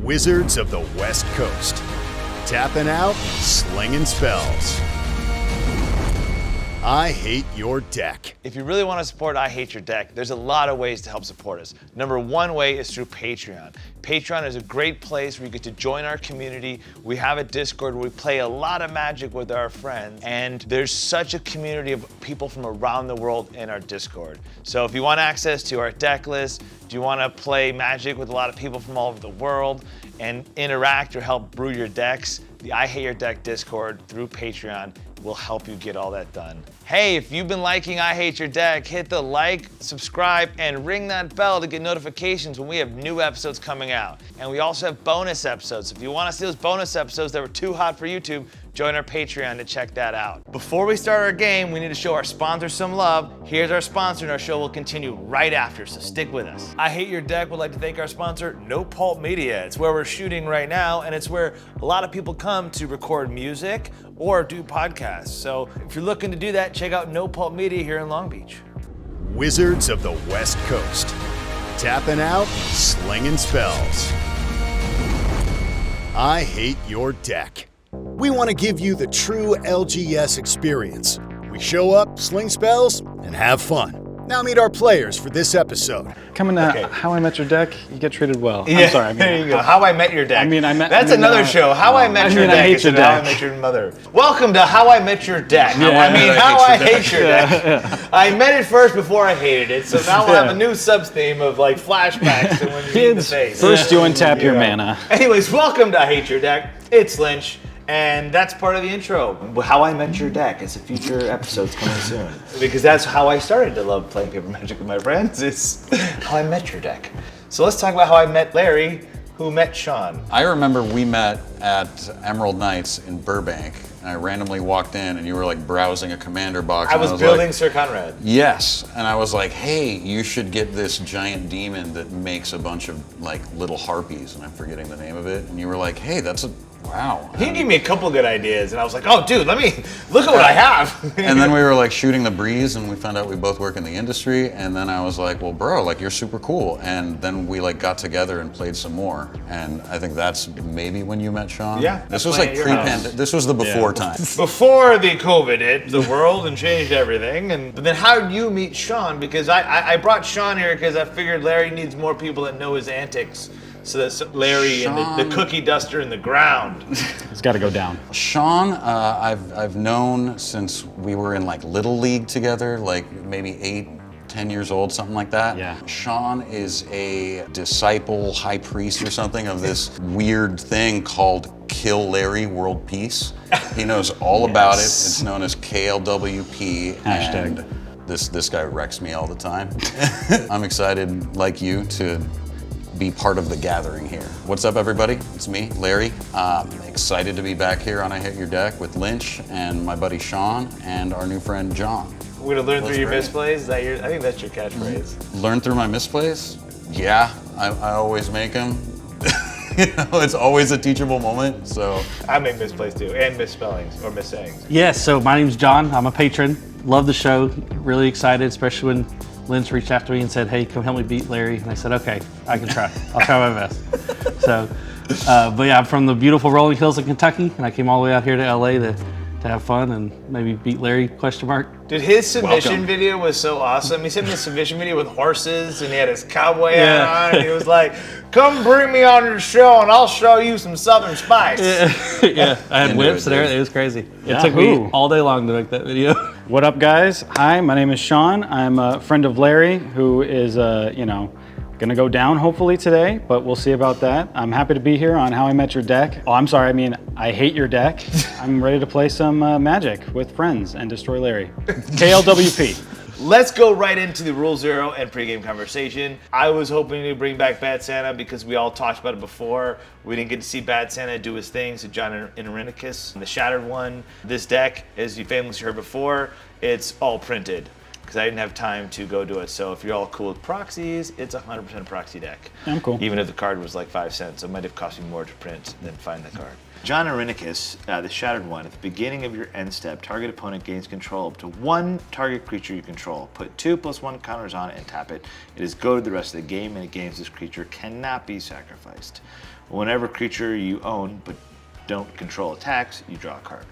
Wizards of the West Coast. Tapping out, slinging spells. I hate your deck. If you really want to support I Hate Your Deck, there's a lot of ways to help support us. Number one way is through Patreon. Patreon is a great place where you get to join our community. We have a Discord where we play a lot of Magic with our friends, and there's such a community of people from around the world in our Discord. So if you want access to our deck list, do you want to play Magic with a lot of people from all over the world and interact or help brew your decks, the I Hate Your Deck Discord through Patreon will help you get all that done. Hey, if you've been liking I Hate Your Deck, hit the like, subscribe, and ring that bell to get notifications when we have new episodes coming out. And we also have bonus episodes. If you want to see those bonus episodes that were too hot for YouTube, join our Patreon to check that out. Before we start our game, we need to show our sponsor some love. Here's our sponsor, and our show will continue right after, so stick with us. I Hate Your Deck would like to thank our sponsor, No Pulp Media. It's where we're shooting right now, and it's where a lot of people come to record music or do podcasts. So if you're looking to do that, check out No Pulp Media here in Long Beach. Wizards of the West Coast. Tapping out, slinging spells. I hate your deck. We want to give you the true LGS experience. We show up, sling spells, and have fun. Now meet our players for this episode. Coming to How I Met Your Deck, you get treated well. Yeah, I'm sorry. There you go. How I Met Your Deck. That's another show. How I Met Your Deck. I hate your deck. How I Met Your Mother. Welcome to How I Met Your Deck. How I Hate Your Deck. Yeah. I met it first before I hated it, so now we'll have a new sub-theme of like flashbacks to when you meet the face. First you untap your mana. Anyways, welcome to I Hate Your Deck. It's Lynch. And that's part of the intro. How I Met Your Deck. It's a future episode's coming soon. Because that's how I started to love playing Paper Magic with my friends. It's How I Met Your Deck. So let's talk about how I met Larry, who met Sean. I remember we met at Emerald Knights in Burbank. And I randomly walked in and you were like browsing a commander box. I was building Sir Conrad. Yes. And I was like, hey, you should get this giant demon that makes a bunch of like little harpies. And I'm forgetting the name of it. And you were like, hey, that's a wow. He gave me a couple good ideas, and I was like, oh, dude, look at what I have. And then we were like shooting the breeze, and we found out we both work in the industry, and then I was like, well, bro, like you're super cool. And then we like got together and played some more. And I think that's maybe when you met Sean. Yeah. This was like pre-pandemic. This was the before time. Before the COVID hit the world and changed everything. But then how did you meet Sean? Because I brought Sean here because I figured Larry needs more people that know his antics. So that's Larry and the cookie duster in the ground. It's got to go down. Sean, I've known since we were in like Little League together, like maybe 8-10 years old, something like that. Yeah. Sean is a disciple, high priest or something of this weird thing called Kill Larry World Peace. He knows all about it. It's known as KLWP. Hashtag. And this guy wrecks me all the time. I'm excited, like you, to be part of the gathering here. What's up, everybody? It's me, Larry. Excited to be back here on I Hit Your Deck with Lynch and my buddy Sean and our new friend John. We're gonna learn through your misplays. I think that's your catchphrase. Learn through my misplays? Yeah, I always make them. You know, it's always a teachable moment. So I make misplays too, and misspellings or missayings. Yes. So my name's John. I'm a patron. Love the show. Really excited, especially when Lynch reached out to me and said, hey, come help me beat Larry. And I said, okay, I can try. I'll try my best. So, but yeah, I'm from the beautiful rolling hills of Kentucky, and I came all the way out here to LA to have fun and maybe beat Larry, ? Dude, his submission video was so awesome. He sent me a submission video with horses, and he had his cowboy hat on, and he was like, come bring me on your show, and I'll show you some Southern spice. Yeah, I had whips there. It was crazy. It took me all day long to make that video. What up, guys? Hi, my name is Sean. I'm a friend of Larry, who is, gonna go down hopefully today, but we'll see about that. I'm happy to be here on How I Met Your Deck. Oh, I'm sorry, I Hate Your Deck. I'm ready to play some Magic with friends and destroy Larry. KLWP. Let's go right into the Rule Zero and pregame conversation. I was hoping to bring back Bad Santa because we all talked about it before. We didn't get to see Bad Santa do his thing, so John and Irenicus, the Shattered one. This deck, as you famously heard before, it's all printed. because I didn't have time to go do it. So if you're all cool with proxies, it's 100% proxy deck. I'm cool. Even if the card was like 5 cents, it might have cost me more to print than find the card. John Irenicus, the Shattered One. At the beginning of your end step, target opponent gains control up to 1 target creature you control. Put 2/+1 counters on it and tap it. It is goaded the rest of the game, and it gains this creature cannot be sacrificed. Whenever creature you own but don't control attacks, you draw a card.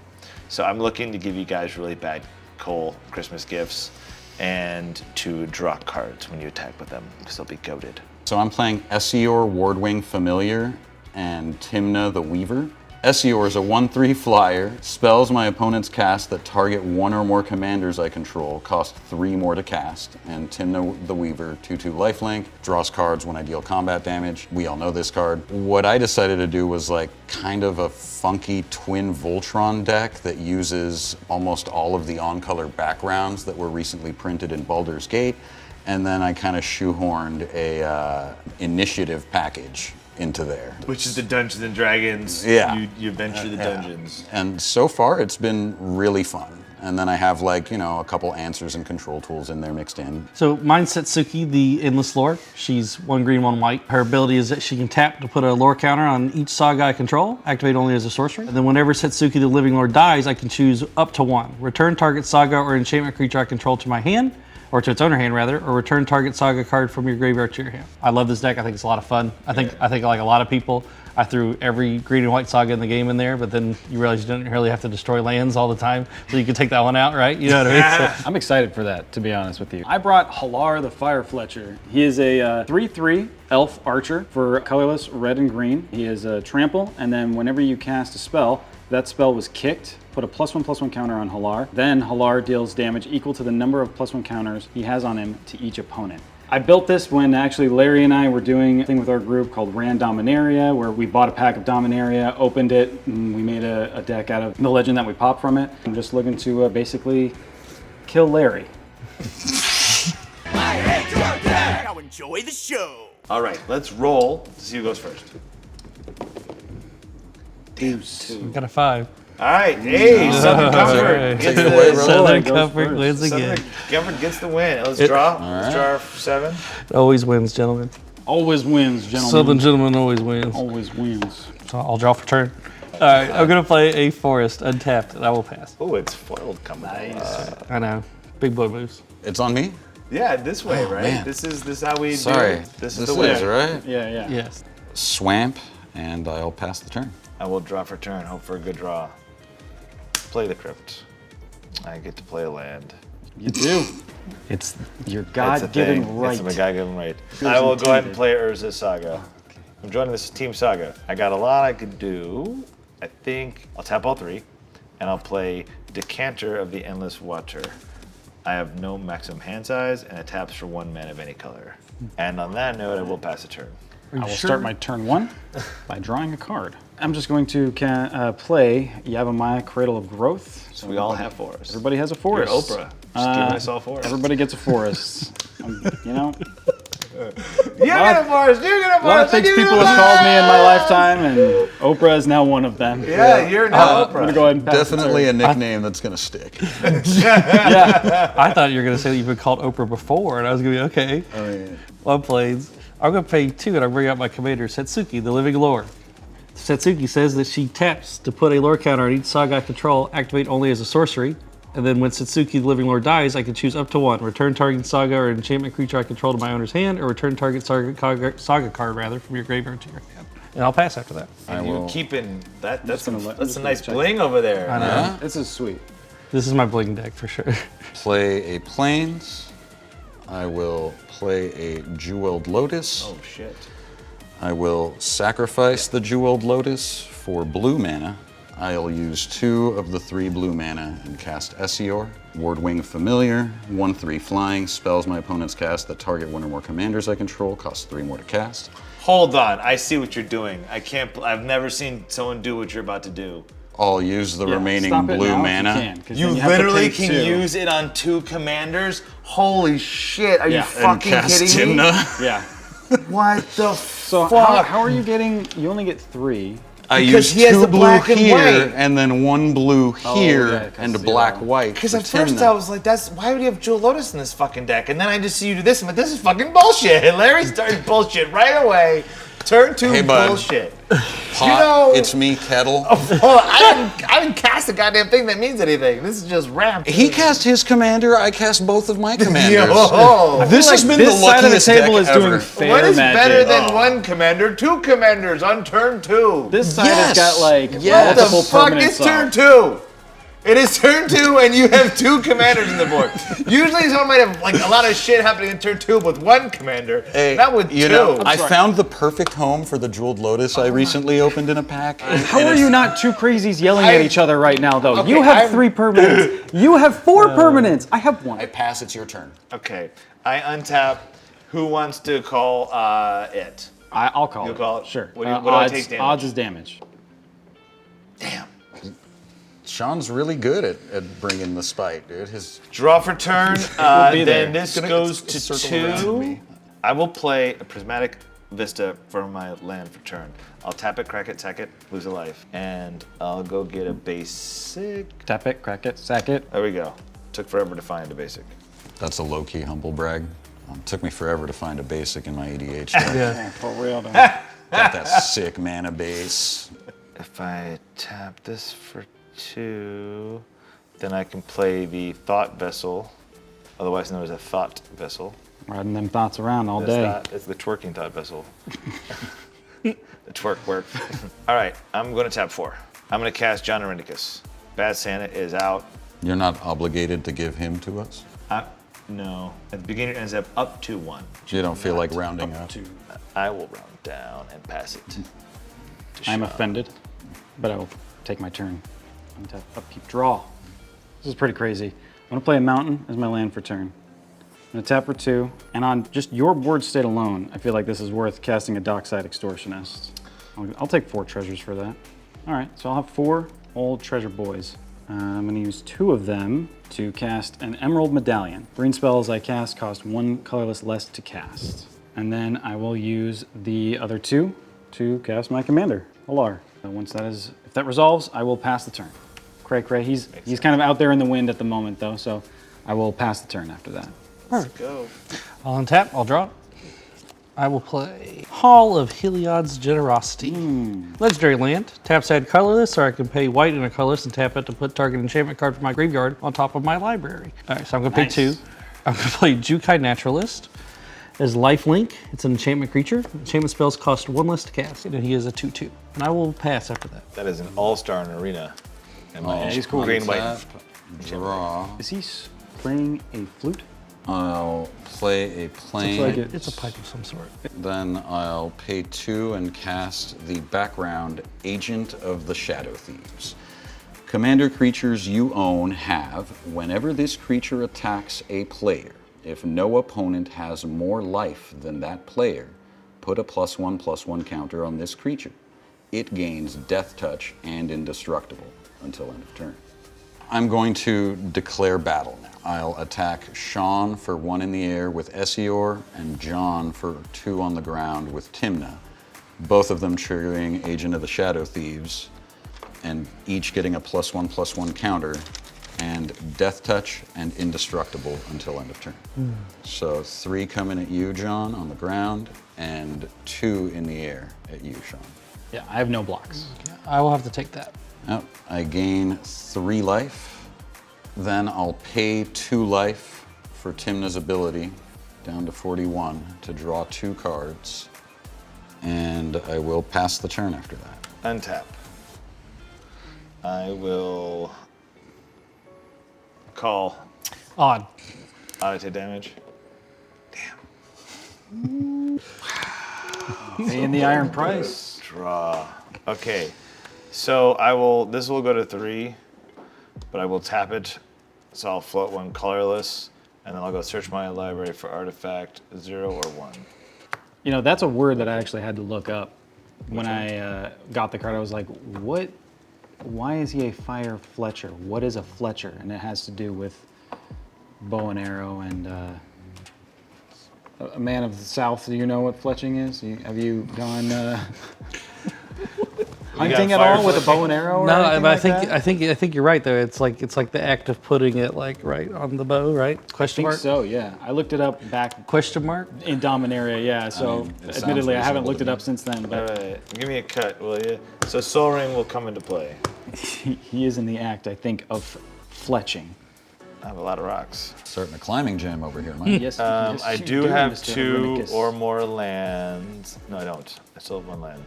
So I'm looking to give you guys really bad Cole Christmas gifts and to draw cards when you attack with them, because they'll be goaded. So I'm playing Esior, Wardling Familiar, and Tymna the Weaver. Esior is a 1/3 flyer, spells my opponent's cast that target 1 or more commanders I control, cost 3 more to cast. And Tymna the Weaver, 2/2 lifelink, draws cards when I deal combat damage. We all know this card. What I decided to do was like kind of a funky twin Voltron deck that uses almost all of the on-color backgrounds that were recently printed in Baldur's Gate. And then I kind of shoehorned a initiative package into there. Which is the Dungeons and Dragons. Yeah. You venture the dungeons. And so far it's been really fun. And then I have like, you know, a couple answers and control tools in there mixed in. So mine's Satsuki, the Endless Lore. She's 1 green, 1 white. Her ability is that she can tap to put a lore counter on each saga I control, activate only as a sorcery. And then whenever Satsuki, the Living Lore, dies, I can choose up to 1. Return target saga or enchantment creature I control to my hand, or to its owner hand rather, or return target saga card from your graveyard to your hand. I love this deck. I think it's a lot of fun. I think like a lot of people, I threw every green and white saga in the game in there, but then you realize you don't really have to destroy lands all the time, so you can take that one out, right? You know what I mean? So, I'm excited for that, to be honest with you. I brought Hallar the Fire Fletcher. He is a 3/3 elf archer for colorless red and green. He is a trample, and then whenever you cast a spell, that spell was kicked, put a +1/+1 counter on Hallar. Then Hallar deals damage equal to the number of +1 counters he has on him to each opponent. I built this when actually Larry and I were doing a thing with our group called Ran Dominaria, where we bought a pack of Dominaria, opened it, and we made a deck out of the legend that we popped from it. I'm just looking to basically kill Larry. I hate your deck! Now enjoy the show! All right, let's roll to see who goes first. Deuce. got a 5. All right, hey, Southern Comfort Right. gets Take it away, bro. Southern goes Comfort first. wins again. Southern Comfort gets the win. Let's draw. Let's draw our 7. It always wins, gentlemen. Always wins, gentlemen. Southern gentleman always wins. Always wins. So I'll draw for turn. All right, I'm gonna play a forest untapped, and I will pass. Oh, it's foiled coming. Nice. I know, big boy moves. It's on me? Yeah, this way, right? man. This is how we Sorry. do it. This is the way. right? Yeah. Yes. Swamp, and I'll pass the turn. I will draw for turn. Hope for a good draw. Play the crypt. I get to play a land. You do. It's your That's the God-given thing. right. It's my God-given right. Feels I will go ahead and intended. play Urza's Saga. I'm joining this Team Saga. I got a lot I could do. I think I'll tap all 3, and I'll play Decanter of the Endless Water. I have no maximum hand size, and it taps for 1 mana of any color. And on that note, I will pass a turn. I will start my turn 1 by drawing a card. I'm just going to play Yavimaya, Cradle of Growth. So we all have forests. Everybody has a You're forest. Oprah. Just giving us all forests. Everybody gets a forest. You know, You get a forest. You get a forest. a lot of things people have called me in my lifetime, and Oprah is now one of them. Yeah, you're now I'm gonna Oprah. go ahead and pass the Definitely turn. a nickname that's gonna stick. I thought you were gonna say that you've been called Oprah before, and I was gonna be okay. I mean, Well played. I'm gonna pay 2, and I bring out my commander, Satsuki, the Living Lore. Satsuki says that she taps to put a lore counter on each saga I control, activate only as a sorcery. And then when Satsuki, the Living Lore, dies, I can choose up to 1. Return target saga or enchantment creature I control to my owner's hand, or return target saga card rather from your graveyard to your hand. And I'll pass after that. And you keeping that? That's gonna let- that's just a gonna nice check. bling over there. I know. This is sweet. This is my bling deck for sure. play a Plains. I will play a Jeweled Lotus. Oh shit. I will sacrifice the Jeweled Lotus for blue mana. I'll use 2 of the 3 blue mana and cast Esior. Wardling Familiar, 1/3 flying, spells my opponent's cast that target 1 or more commanders I control, costs 3 more to cast. Hold on, I see what you're doing. I've never seen someone do what you're about to do. I'll use the remaining Stop it blue now if mana. You, can, 'cause You then have to literally pay can 2. use it on 2 commanders? Holy shit, are you Yeah. And fucking cast kidding me? Tymna. Yeah. What the So fuck? how are you getting? You only get 3. I Because used he has two the blue black and here white. and then one blue here yeah, 'cause and a zero. black white. Because for at first Tymna. I was like, why would you have Jewel Lotus in this fucking deck? And then I just see you do this, I'm like, this is fucking bullshit. Larry started bullshit right away. Turn 2 Hey, bud. bullshit. Pot, it's me, Kettle. Well, I didn't cast a goddamn thing that means anything. This is just ramp. He cast his commander, I cast both of my commanders. Yo. This has been this the side of the luckiest table deck is ever. doing fair What is magic. better than 1 commander? 2 commanders on turn 2. This side Yes. has got like What multiple the fuck? permanents It's turn up. 2. It is turn 2 and you have 2 commanders in the board. Usually someone might have like a lot of shit happening in turn 2 with 1 commander, not with 2. You know, I found the perfect home for the Jeweled Lotus I recently opened in a pack. How are you not 2 crazies yelling at each other right now, though? Okay, you have 3 permanents. You have 4 permanents. I have 1. I pass, it's your turn. Okay, I untap. Who wants to call it? I'll call You'll it. call it? Sure. What do I take damage? Odds is damage. Damn. Sean's really good at bringing the spite, dude. His Draw for turn. be Then there. this It's goes gonna to circle around 2. me. I will play a Prismatic Vista for my land for turn. I'll tap it, crack it, sack it, lose a life. And I'll go get a basic. Tap it, crack it, sack it. There we go. Took forever to find a basic. That's a low-key humble brag. Took me forever to find a basic in my EDH deck. Yeah. For real, though. Got that sick mana base. If I tap this for 2, then I can play the Thought Vessel, otherwise known as a Thought Vessel. Riding them thoughts around all day. It's the twerking Thought Vessel. The twerk work. All right, I'm going to tap 4. I'm going to cast John Irenicus. Bad Santa is out. You're not obligated to give him to us? No. At the beginning, it ends up to 1. You don't feel like rounding up? I will round down and pass it. to I'm Sean. offended, but I will take my turn. Untap, upkeep, draw. This is pretty crazy. I'm gonna play a mountain as my land for turn. I'm gonna tap for 2, and on just your board state alone, I feel like this is worth casting a Dockside Extortionist. I'll take 4 treasures for that. All right, so I'll have 4 old treasure boys. I'm gonna use 2 of them to cast an Emerald Medallion. Green spells I cast cost 1 colorless less to cast. And then I will use the other 2 to cast my commander, Hallar. If that resolves, I will pass the turn. Cray. He's kind of out there in the wind at the moment though, so I will pass the turn after that. Let's go. I'll untap, I'll draw. I will play Hall of Heliod's Generosity. Legendary land. Taps add colorless, or I can pay white and a colorless and tap it to put target enchantment card from my graveyard on top of my library. All right, so I'm gonna pay 2. I'm gonna play Jukai Naturalist. As lifelink, it's an enchantment creature. Enchantment spells cost 1 less to cast, and he is a 2/2. And I will pass after that. That is an all-star in Arena. And my he's cool. green, white. Tap, draw. Is he playing a flute? I'll play a plane. Looks like it. It's a pipe of some sort. Then I'll pay 2 and cast the background Agent of the Shadow Thieves. Commander creatures you own have, whenever this creature attacks a player, if no opponent has more life than that player, put a +1/+1 counter on this creature. It gains Death Touch and Indestructible until end of turn. I'm going to declare battle now. I'll attack Sean for 1 in the air with Esior and John for 2 on the ground with Tymna, both of them triggering Agent of the Shadow Thieves and each getting a +1/+1 counter and Death Touch and Indestructible until end of turn. So 3 coming at you, John, on the ground, and 2 in the air at you, Sean. Yeah, I have no blocks. I will have to take that. Yep, I gain 3 life. Then I'll pay 2 life for Tymna's ability, down to 41, to draw 2 cards. And I will pass the turn after that. Untap. I will call. Odd. Take damage. Paying the iron price. Draw. Okay. So this will go to 3, but I will tap it. So I'll float 1 colorless, and then I'll go search my library for artifact 0 or 1. You know, that's a word that I actually had to look up. When I got the card, I was like, what? Why is he a fire Fletcher? What is a Fletcher? And it has to do with bow and arrow and a man of the South. Do you know what fletching is? Have you gone? hunting at all with a bow and arrow? Or No, anything but like I think you're right though. It's like the act of putting it like right on the bow, right? I Question think mark. so, yeah. I looked it up back Question mark. in Dominaria, yeah. So, it sounds admittedly, I haven't reasonable looked to it me. up since then. All But right, give me a cut, will you? So Soul Ring will come into play. he is in the act, I think, of fletching. I have a lot of rocks. Starting a climbing jam over here, Mike. Yes, I you do have Mr. 2 Irenicus. or more lands. No, I don't. I still have 1 land.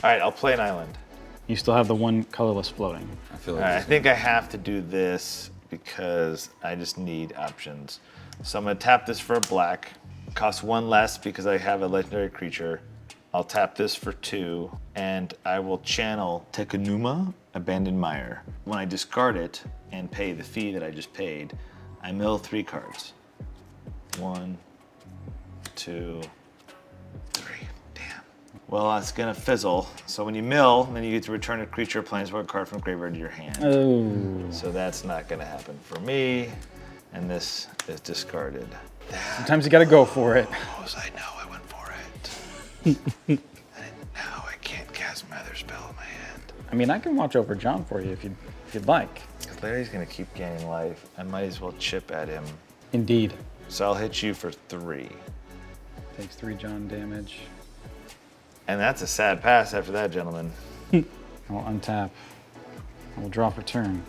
All right, I'll play an island. You still have the one colorless floating. I feel All like right, I think I have to do this because I just need options. So I'm gonna tap this for a black. Costs 1 less because I have a legendary creature. I'll tap this for 2, and I will channel Tekanuma, Abandoned Mire. When I discard it and pay the fee that I just paid, I mill 3 cards. 1, 2, 3. Damn. Well, it's gonna fizzle. So when you mill, then you get to return a creature or planeswalker card from graveyard to your hand. Oh. So that's not gonna happen for me, and this is discarded. Sometimes you gotta go for it. I know I went for it. And now I can't cast my other spell in my hand. I mean, I can watch over John for you if you'd like. If Larry's gonna keep gaining life, I might as well chip at him. Indeed. So I'll hit you for 3. Takes 3 John damage. And that's a sad pass after that, gentlemen. I'll untap. I will draw for turn.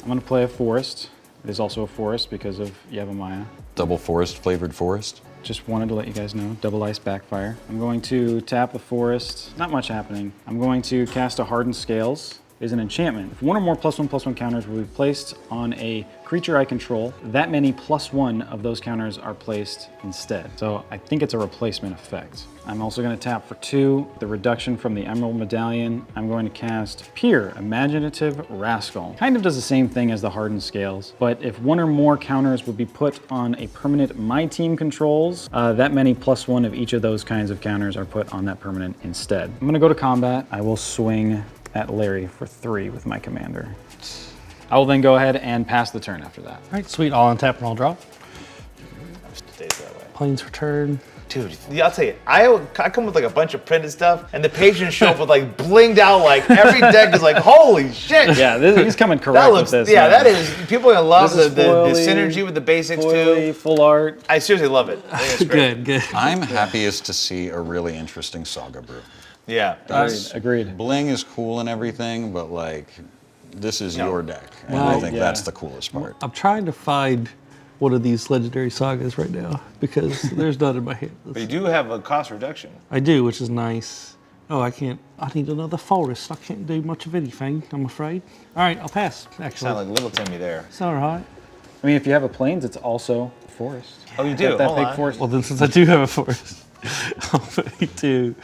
I'm gonna play a forest. It is also a forest because of Yavimaya. double forest flavored forest. Just wanted to let you guys know, double ice backfire. I'm going to tap the forest. Not much happening. I'm going to cast a Hardened Scales. It is an enchantment. If 1 or more +1/+1 counters will be placed on a creature I control, that many +1 of those counters are placed instead. So I think it's a replacement effect. I'm also going to tap for 2, the reduction from the Emerald Medallion. I'm going to cast Peer, Imaginative Rascal. Kind of does the same thing as the Hardened Scales, but if 1 or more counters would be put on a permanent my team controls, that many +1 of each of those kinds of counters are put on that permanent instead. I'm going to go to combat. I will swing at Larry for 3 with my commander. I will then go ahead and pass the turn after that. All right, sweet. I'll untap and I'll draw. Stays that way. Planes return. Dude, I'll tell you, I come with like a bunch of printed stuff, and the patrons show up with like blinged out, like every deck is like, holy shit. Yeah, he's coming correct That looks, with this. yeah, man. that is, people are gonna love This the is synergy with the basics foily, too. full art. I seriously love it. I think it's great. Good. I'm happiest to see a really interesting Saga brew. Yeah. Agreed. Bling is cool and everything, but like, this is your deck. And I Well, think yeah. that's the coolest part. I'm trying to find one of these legendary sagas right now because there's none in my hand. But you do have a cost reduction. I do, which is nice. Oh, I need another forest. I can't do much of anything, I'm afraid. All right, I'll pass, actually. Sound like little Timmy there. It's all right. I mean, if you have a plains, it's also a forest. Oh, you do? That Hold big on. forest. Well, then since I do have a forest, I'll pay 2.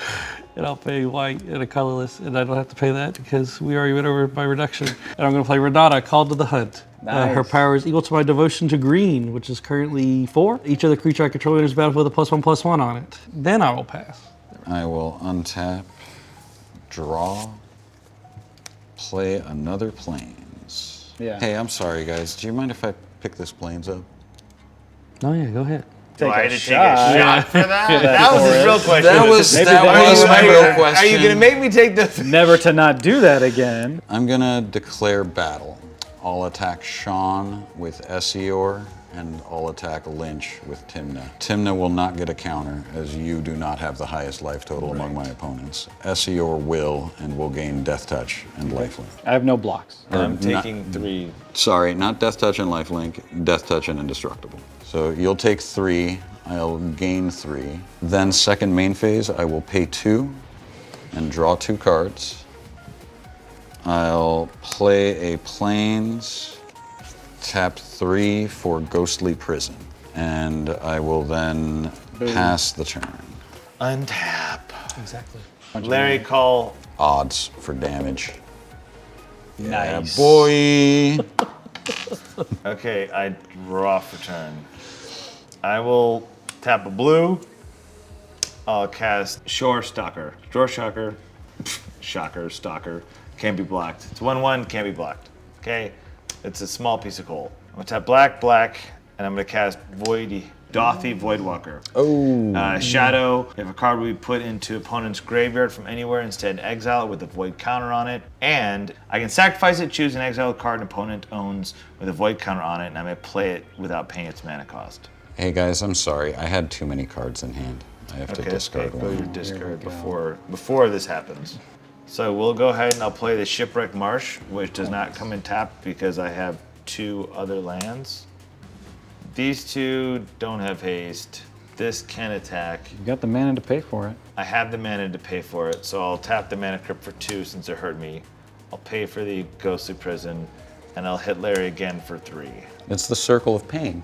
And I'll pay white and a colorless, and I don't have to pay that because we already went over my reduction. And I'm going to play Renata, Called to the Hunt. Nice. Her power is equal to my devotion to green, which is currently 4. Each other creature I control enters battle with a +1/+1 on it. Then I will pass. I will untap, draw, play another plains. Yeah. Hey, I'm sorry guys. Do you mind if I pick this plains up? Oh yeah, go ahead. Do I had to shot. take a shot for that? That was his real question. That was Maybe my real Are question. you gonna make me take the? Never to not do that again. I'm gonna declare battle. I'll attack Sean with Esior, and I'll attack Lynch with Tymna. Tymna will not get a counter, as you do not have the highest life total among my opponents. Esior will, and will gain Death Touch and Lifelink. I have no blocks. I'm taking 3. Sorry, not Death Touch and Lifelink, Death Touch and Indestructible. So you'll take 3, I'll gain 3. Then second main phase, I will pay 2 and draw 2 cards. I'll play a Plains, tap 3 for Ghostly Prison. And I will then pass the turn. Untap. Exactly. Larry, call. Odds for damage. Nice. Yeah, boy. Okay, I draw for turn. I will tap a blue. I'll cast Shore Stalker. Shore Shocker. Shocker, Stalker. Can't be blocked. It's 1/1, can't be blocked. Okay? It's a small piece of coal. I'm gonna tap black, black, and I'm gonna cast Dothy Voidwalker. Oh. Shadow, if a card will be put into opponent's graveyard from anywhere, instead exile it with a void counter on it. And I can sacrifice it, choose an exile card an opponent owns with a void counter on it, and I may play it without paying its mana cost. Hey guys, I'm sorry. I had too many cards in hand. I have to discard go one. your discard before this happens. So we'll go ahead and I'll play the Shipwreck Marsh, which does not come in tap because I have 2 other lands. These 2 don't have haste. This can attack. You got the mana to pay for it. I have the mana to pay for it, so I'll tap the Mana Crypt for 2 since it hurt me. I'll pay for the Ghostly Prison, and I'll hit Larry again for 3. It's the circle of pain.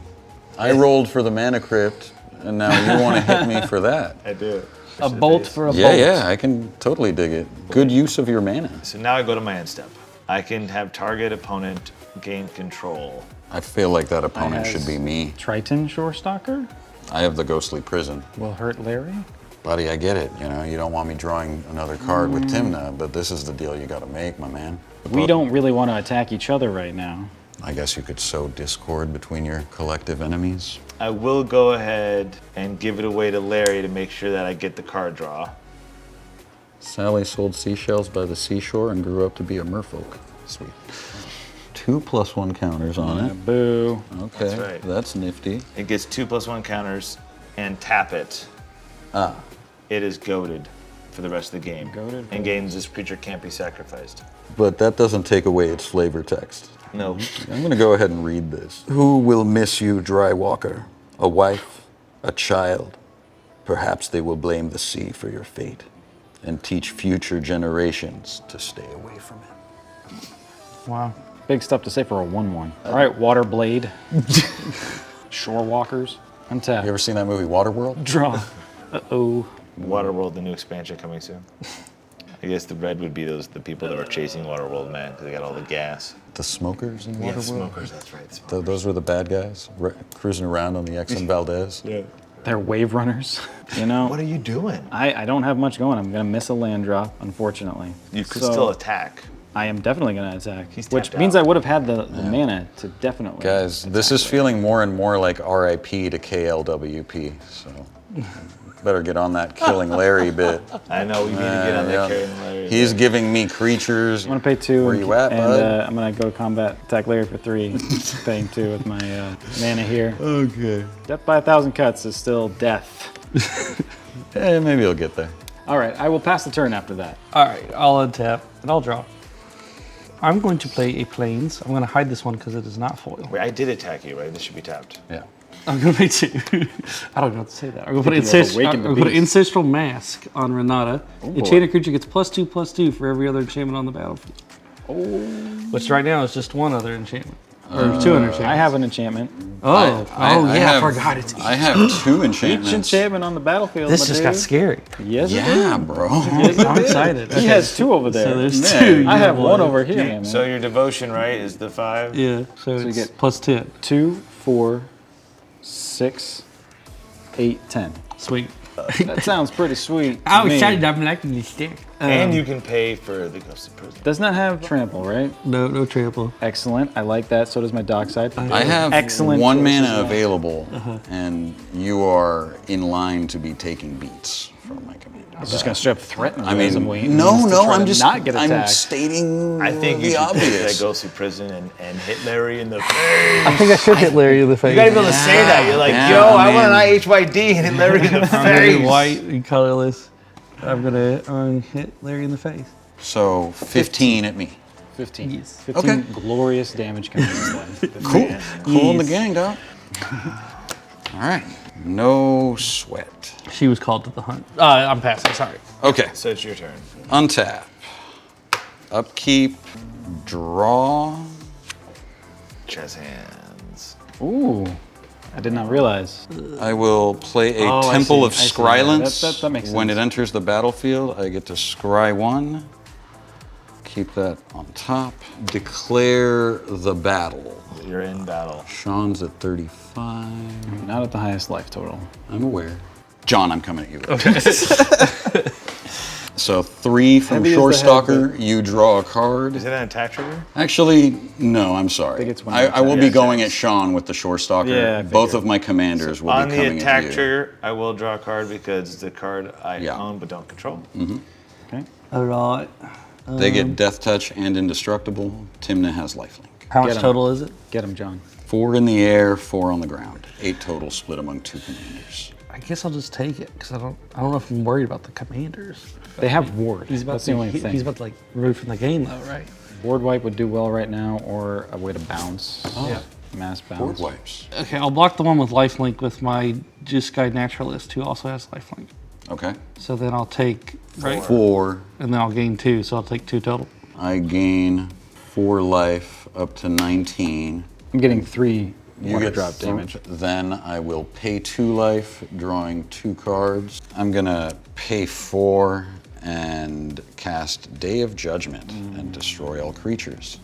I rolled for the Mana Crypt, and now you want to hit me for that. I do. A bolt for a bolt. Yeah, I can totally dig it. Good use of your mana. So now I go to my end step. I can have target opponent gain control. I feel like that opponent should be me. Triton Shorestalker I have the Ghostly Prison. will hurt Larry. Buddy, I get it. You know, you don't want me drawing another card with Tymna, but this is the deal you got to make, my man. We don't really want to attack each other right now. I guess you could sow discord between your collective enemies. I will go ahead and give it away to Larry to make sure that I get the card draw. Sally sold seashells by the seashore and grew up to be a merfolk. Sweet. 2+1 counters on it. Boo. Okay, That's right. that's nifty. It gets 2+1 counters and tap it. It is goaded for the rest of the game. Goated? And games this creature can't be sacrificed. But that doesn't take away its flavor text. No. I'm gonna go ahead and read this. Who will miss you, Dry Walker? A wife? A child? Perhaps they will blame the sea for your fate and teach future generations to stay away from it. Wow. Big stuff to say for a 1/1. All right, Water Blade. Shore Walkers. Untap. You ever seen that movie Waterworld? Draw. Uh-oh. Waterworld, the new expansion coming soon. I guess the red would be the people that were chasing Waterworld, man, because they got all the gas. The smokers in Waterworld? Yeah, smokers, that's right. the smokers. Those were the bad guys cruising around on the Exxon Valdez. Yeah. They're wave runners, you know? What are you doing? I don't have much going. I'm going to miss a land drop, unfortunately. You could So, still attack. I am definitely going to attack, He's which tapped means out. I would have had the mana to definitely. Guys, this is feeling more and more like RIP to KLWP, so better get on that killing Larry bit. I know, we need to get on that Yeah. carrying Larry. He's giving me creatures. I'm going to pay 2. Where you at, and bud? I'm going to go to combat, attack Larry for 3, paying 2 with my mana here. Okay. Death by 1,000 cuts is still death. Maybe he'll get there. All right, I will pass the turn after that. All right, I'll untap and I'll draw. I'm going to play a Plains. I'm going to hide this one because it is not foil. Wait, I did attack you, right? This should be tapped. Yeah. I'm going to play 2. I don't know what to say that. I'm going to put you have awakened the I'm going to put beast. Ancestral Mask on Renata. Enchanted creature gets +2/+2 for every other enchantment on the battlefield. Which right now is just 1 other enchantment. Or 2 enchantments. I have an enchantment. I forgot it's I have 2 enchantments. Each enchantment on the battlefield. This my just dude. got scary. Yes, it Yeah, bro. I'm excited. He has 2 over there. So there's Man. 2. I have 1 over here. Man. So your devotion, right, is the 5? Yeah, so it's get- +10. 2, 4, 6, 8, 10. Sweet. That sounds pretty sweet. to I'm me. excited. I'm liking this stick. And you can pay for the Ghost of Prison. Does not have trample, right? No trample. Excellent. I like that. So does my dockside. I have Excellent 1 choice as mana well. available, and you are in line to be taking beats from my command. I was just gonna straight up threaten you I as I'm mean, waiting. no, to try I'm to just not get I'm attacked. stating I think you the should take that obvious. Ghostly Prison and hit Larry in the face. I think I should hit Larry in the face. You gotta be able to say that. You're like, Yeah, yo, I want an man. IHYD and hit Larry in the I'm gonna be face. white and colorless. I'm gonna hit Larry in the face. So 15 at me. 15. Yes. 15 Okay. glorious damage coming his way. Cool. Cool in the Yes. gang, dog. All right. No sweat. She was called to the hunt. I'm passing. Sorry. Okay. So it's your turn. Untap. Upkeep. Draw. Chess hands. Ooh, I did not realize. I will play a Oh, I Temple see, of I see. Scrylance. That makes When sense. it enters the battlefield, I get to scry 1. Keep that on top. Declare the battle. You're in battle. Sean's at 35. Not at the highest life total. I'm aware. John, I'm coming at you. So 3 from Heavy as Shore the head, Stalker, you draw a card. Is it an attack trigger? Actually, no, I'm sorry. think it's when I you will be attack. going at Sean with the Shore Stalker. Yeah, I Both figured. of my commanders will On be the coming attack at you. trigger, I will draw a card because it's the card I Yeah. own but don't control. Okay. All right. They get Death Touch and Indestructible. Tymna has Lifelink. How much Get 'em. total is it? Get him, John. 4 in the air, 4 on the ground. 8 total split among 2 commanders. I guess I'll just take it because I don't know if I'm worried about the commanders. They have ward. He's about That's to, the only thing. He's about to like remove from the game though, right? Board wipe would do well right now, or a way to bounce. Oh. Mass bounce. Board wipes. Okay, I'll block the one with lifelink with my Juice Guide Naturalist who also has lifelink. Okay. So then I'll take 4. and then I'll gain 2, so I'll take 2 total. I gain 4 life up to 19. I'm getting 3 You water get drop damage. Then I will pay 2 life, drawing 2 cards. I'm gonna pay 4 and cast Day of Judgment and destroy all creatures.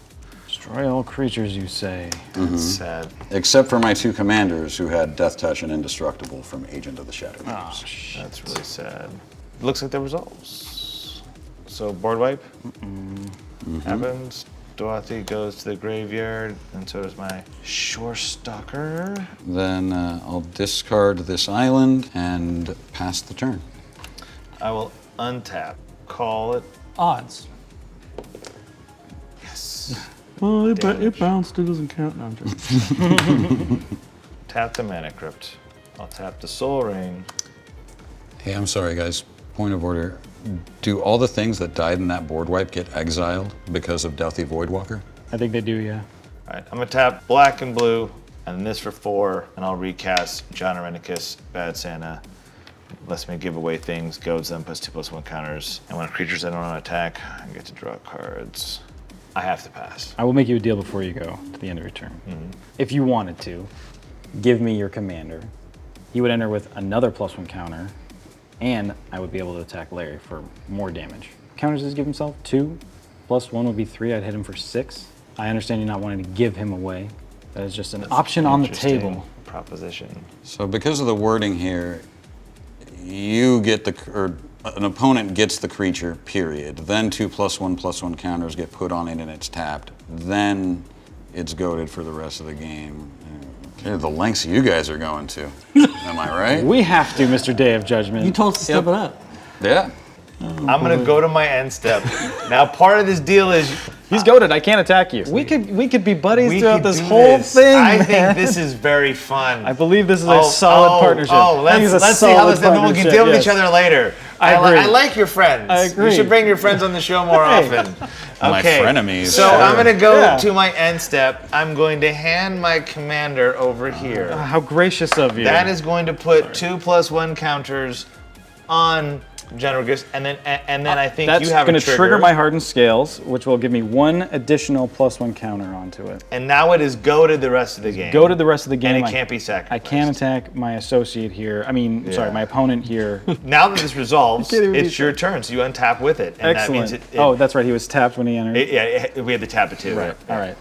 Destroy all creatures, you say. That's sad. Except for my 2 commanders who had Death Touch and Indestructible from Agent of the Shadow Games. That's really sad. Looks like the results. So board wipe happens. Dorothy goes to the graveyard, and so does my Shore Stalker. Then I'll discard this island and pass the turn. I will untap, call it. Odds. Yes. Well, it bounced. It doesn't count. No, I'm joking. Tap the Mana Crypt. I'll tap the Soul Ring. Hey, I'm sorry, guys. Point of order. Do all the things that died in that board wipe get exiled because of Douthie Voidwalker? I think they do, yeah. All right, I'm gonna tap black and blue, and this for 4, and I'll recast John Irenicus, Bad Santa. Lets me give away things, goads them, puts 2/+1 counters, and when creatures I don't want to attack, I get to draw cards. I have to pass. I will make you a deal before you go to the end of your turn. If you wanted to, give me your commander. He would enter with another +1 counter, and I would be able to attack Larry for more damage. Counters does give himself 2, +1 would be 3. I'd hit him for 6. I understand you not wanting to give him away. That is just an option on the Interesting table. Proposition. So because of the wording here, you get or an opponent gets the creature, period. Then 2 +1/+1 counters get put on it and it's tapped. Then it's goaded for the rest of the game. Okay, the lengths you guys are going to. Am I right? We have to, Mr. Day of Judgment. You told us to step it up. Yeah. I'm gonna go to my end step. Now, part of this deal is He's goaded. I can't attack you. We could be buddies we throughout could this do whole this. thing. I man. think this is very fun. I believe this is a solid partnership. Oh, I think it's a let's see how solid this. Then we can partnership, deal with yes. each other later. I agree. I like your friends. I agree. You should bring your friends on the show more often. My Okay. frenemies. So Sure. I'm gonna go Yeah. to my end step. I'm going to hand my commander over here. How gracious of you. That is going to put 2+1 counters on Generous, and then I think That's you have going a to trigger my hardened scales, which will give me 1 additional +1 counter onto it. And now it is goaded the rest of the game. Go to the rest of the game. And it can't be sacrificed. I can attack my associate here. I mean, sorry, my opponent here. Now that this resolves, can't even it's be- your turn, so you untap with it. And Excellent. That means Oh, that's right. He was tapped when he entered. we had to tap it too. Right. All right.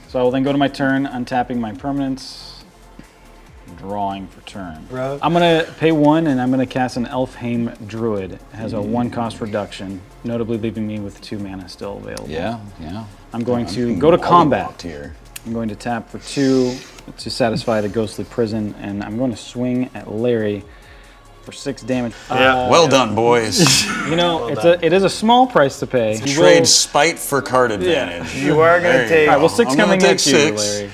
So I will then go to my turn, untapping my permanents, drawing for turn. I'm going to pay 1, and I'm going to cast an Elfheim Druid. It has a 1 cost reduction, notably leaving me with 2 mana still available. Yeah. I'm going to go to combat. Here. I'm going to tap for 2 to satisfy the Ghostly Prison, and I'm going to swing at Larry for 6 damage. Well done, boys. You know, it is a small price to pay. Trade spite for card advantage. You are going to take. All right, well, 6 I'm gonna coming take at you, 6. Larry.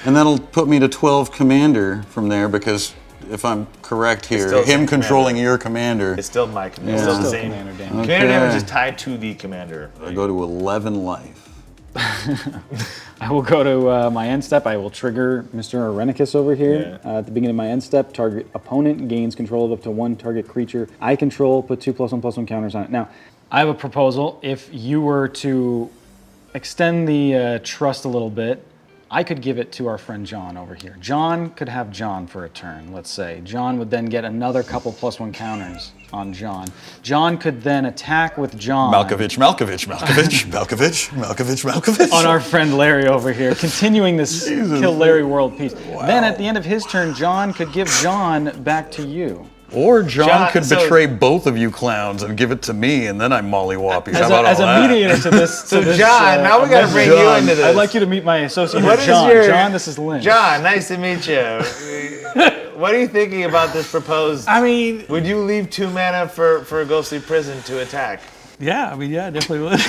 And that'll put me to 12 commander from there because if I'm correct here, still the him same controlling your commander, It's still my commander. Yeah. It's still the Still same. commander damage. Commander damage Okay. is tied to the commander. I go to 11 life. I will go to my end step. I will trigger Mr. Irenicus over here. At the beginning of my end step, target opponent gains control of up to 1 target creature I control, put 2 +1/+1 counters on it. Now, I have a proposal. If you were to extend the trust a little bit, I could give it to our friend John over here. John could have John for a turn, let's say. John would then get another couple +1 counters on John. John could then attack with John. Malkovich. On our friend Larry over here, continuing this Kill Larry world peace. Then at the end of his turn, John could give John back to you. Or John could so- betray both of you clowns and give it to me, and then I mollywop you. How As about a all that? mediator to this. So John, now we gotta bring you into this. I'd like you to meet my associate, What is John. your- John, this is Lynn. John, nice to meet you. What are you thinking about this proposed? I mean, Would you leave 2 mana for a ghostly prison to attack? yeah, I definitely would.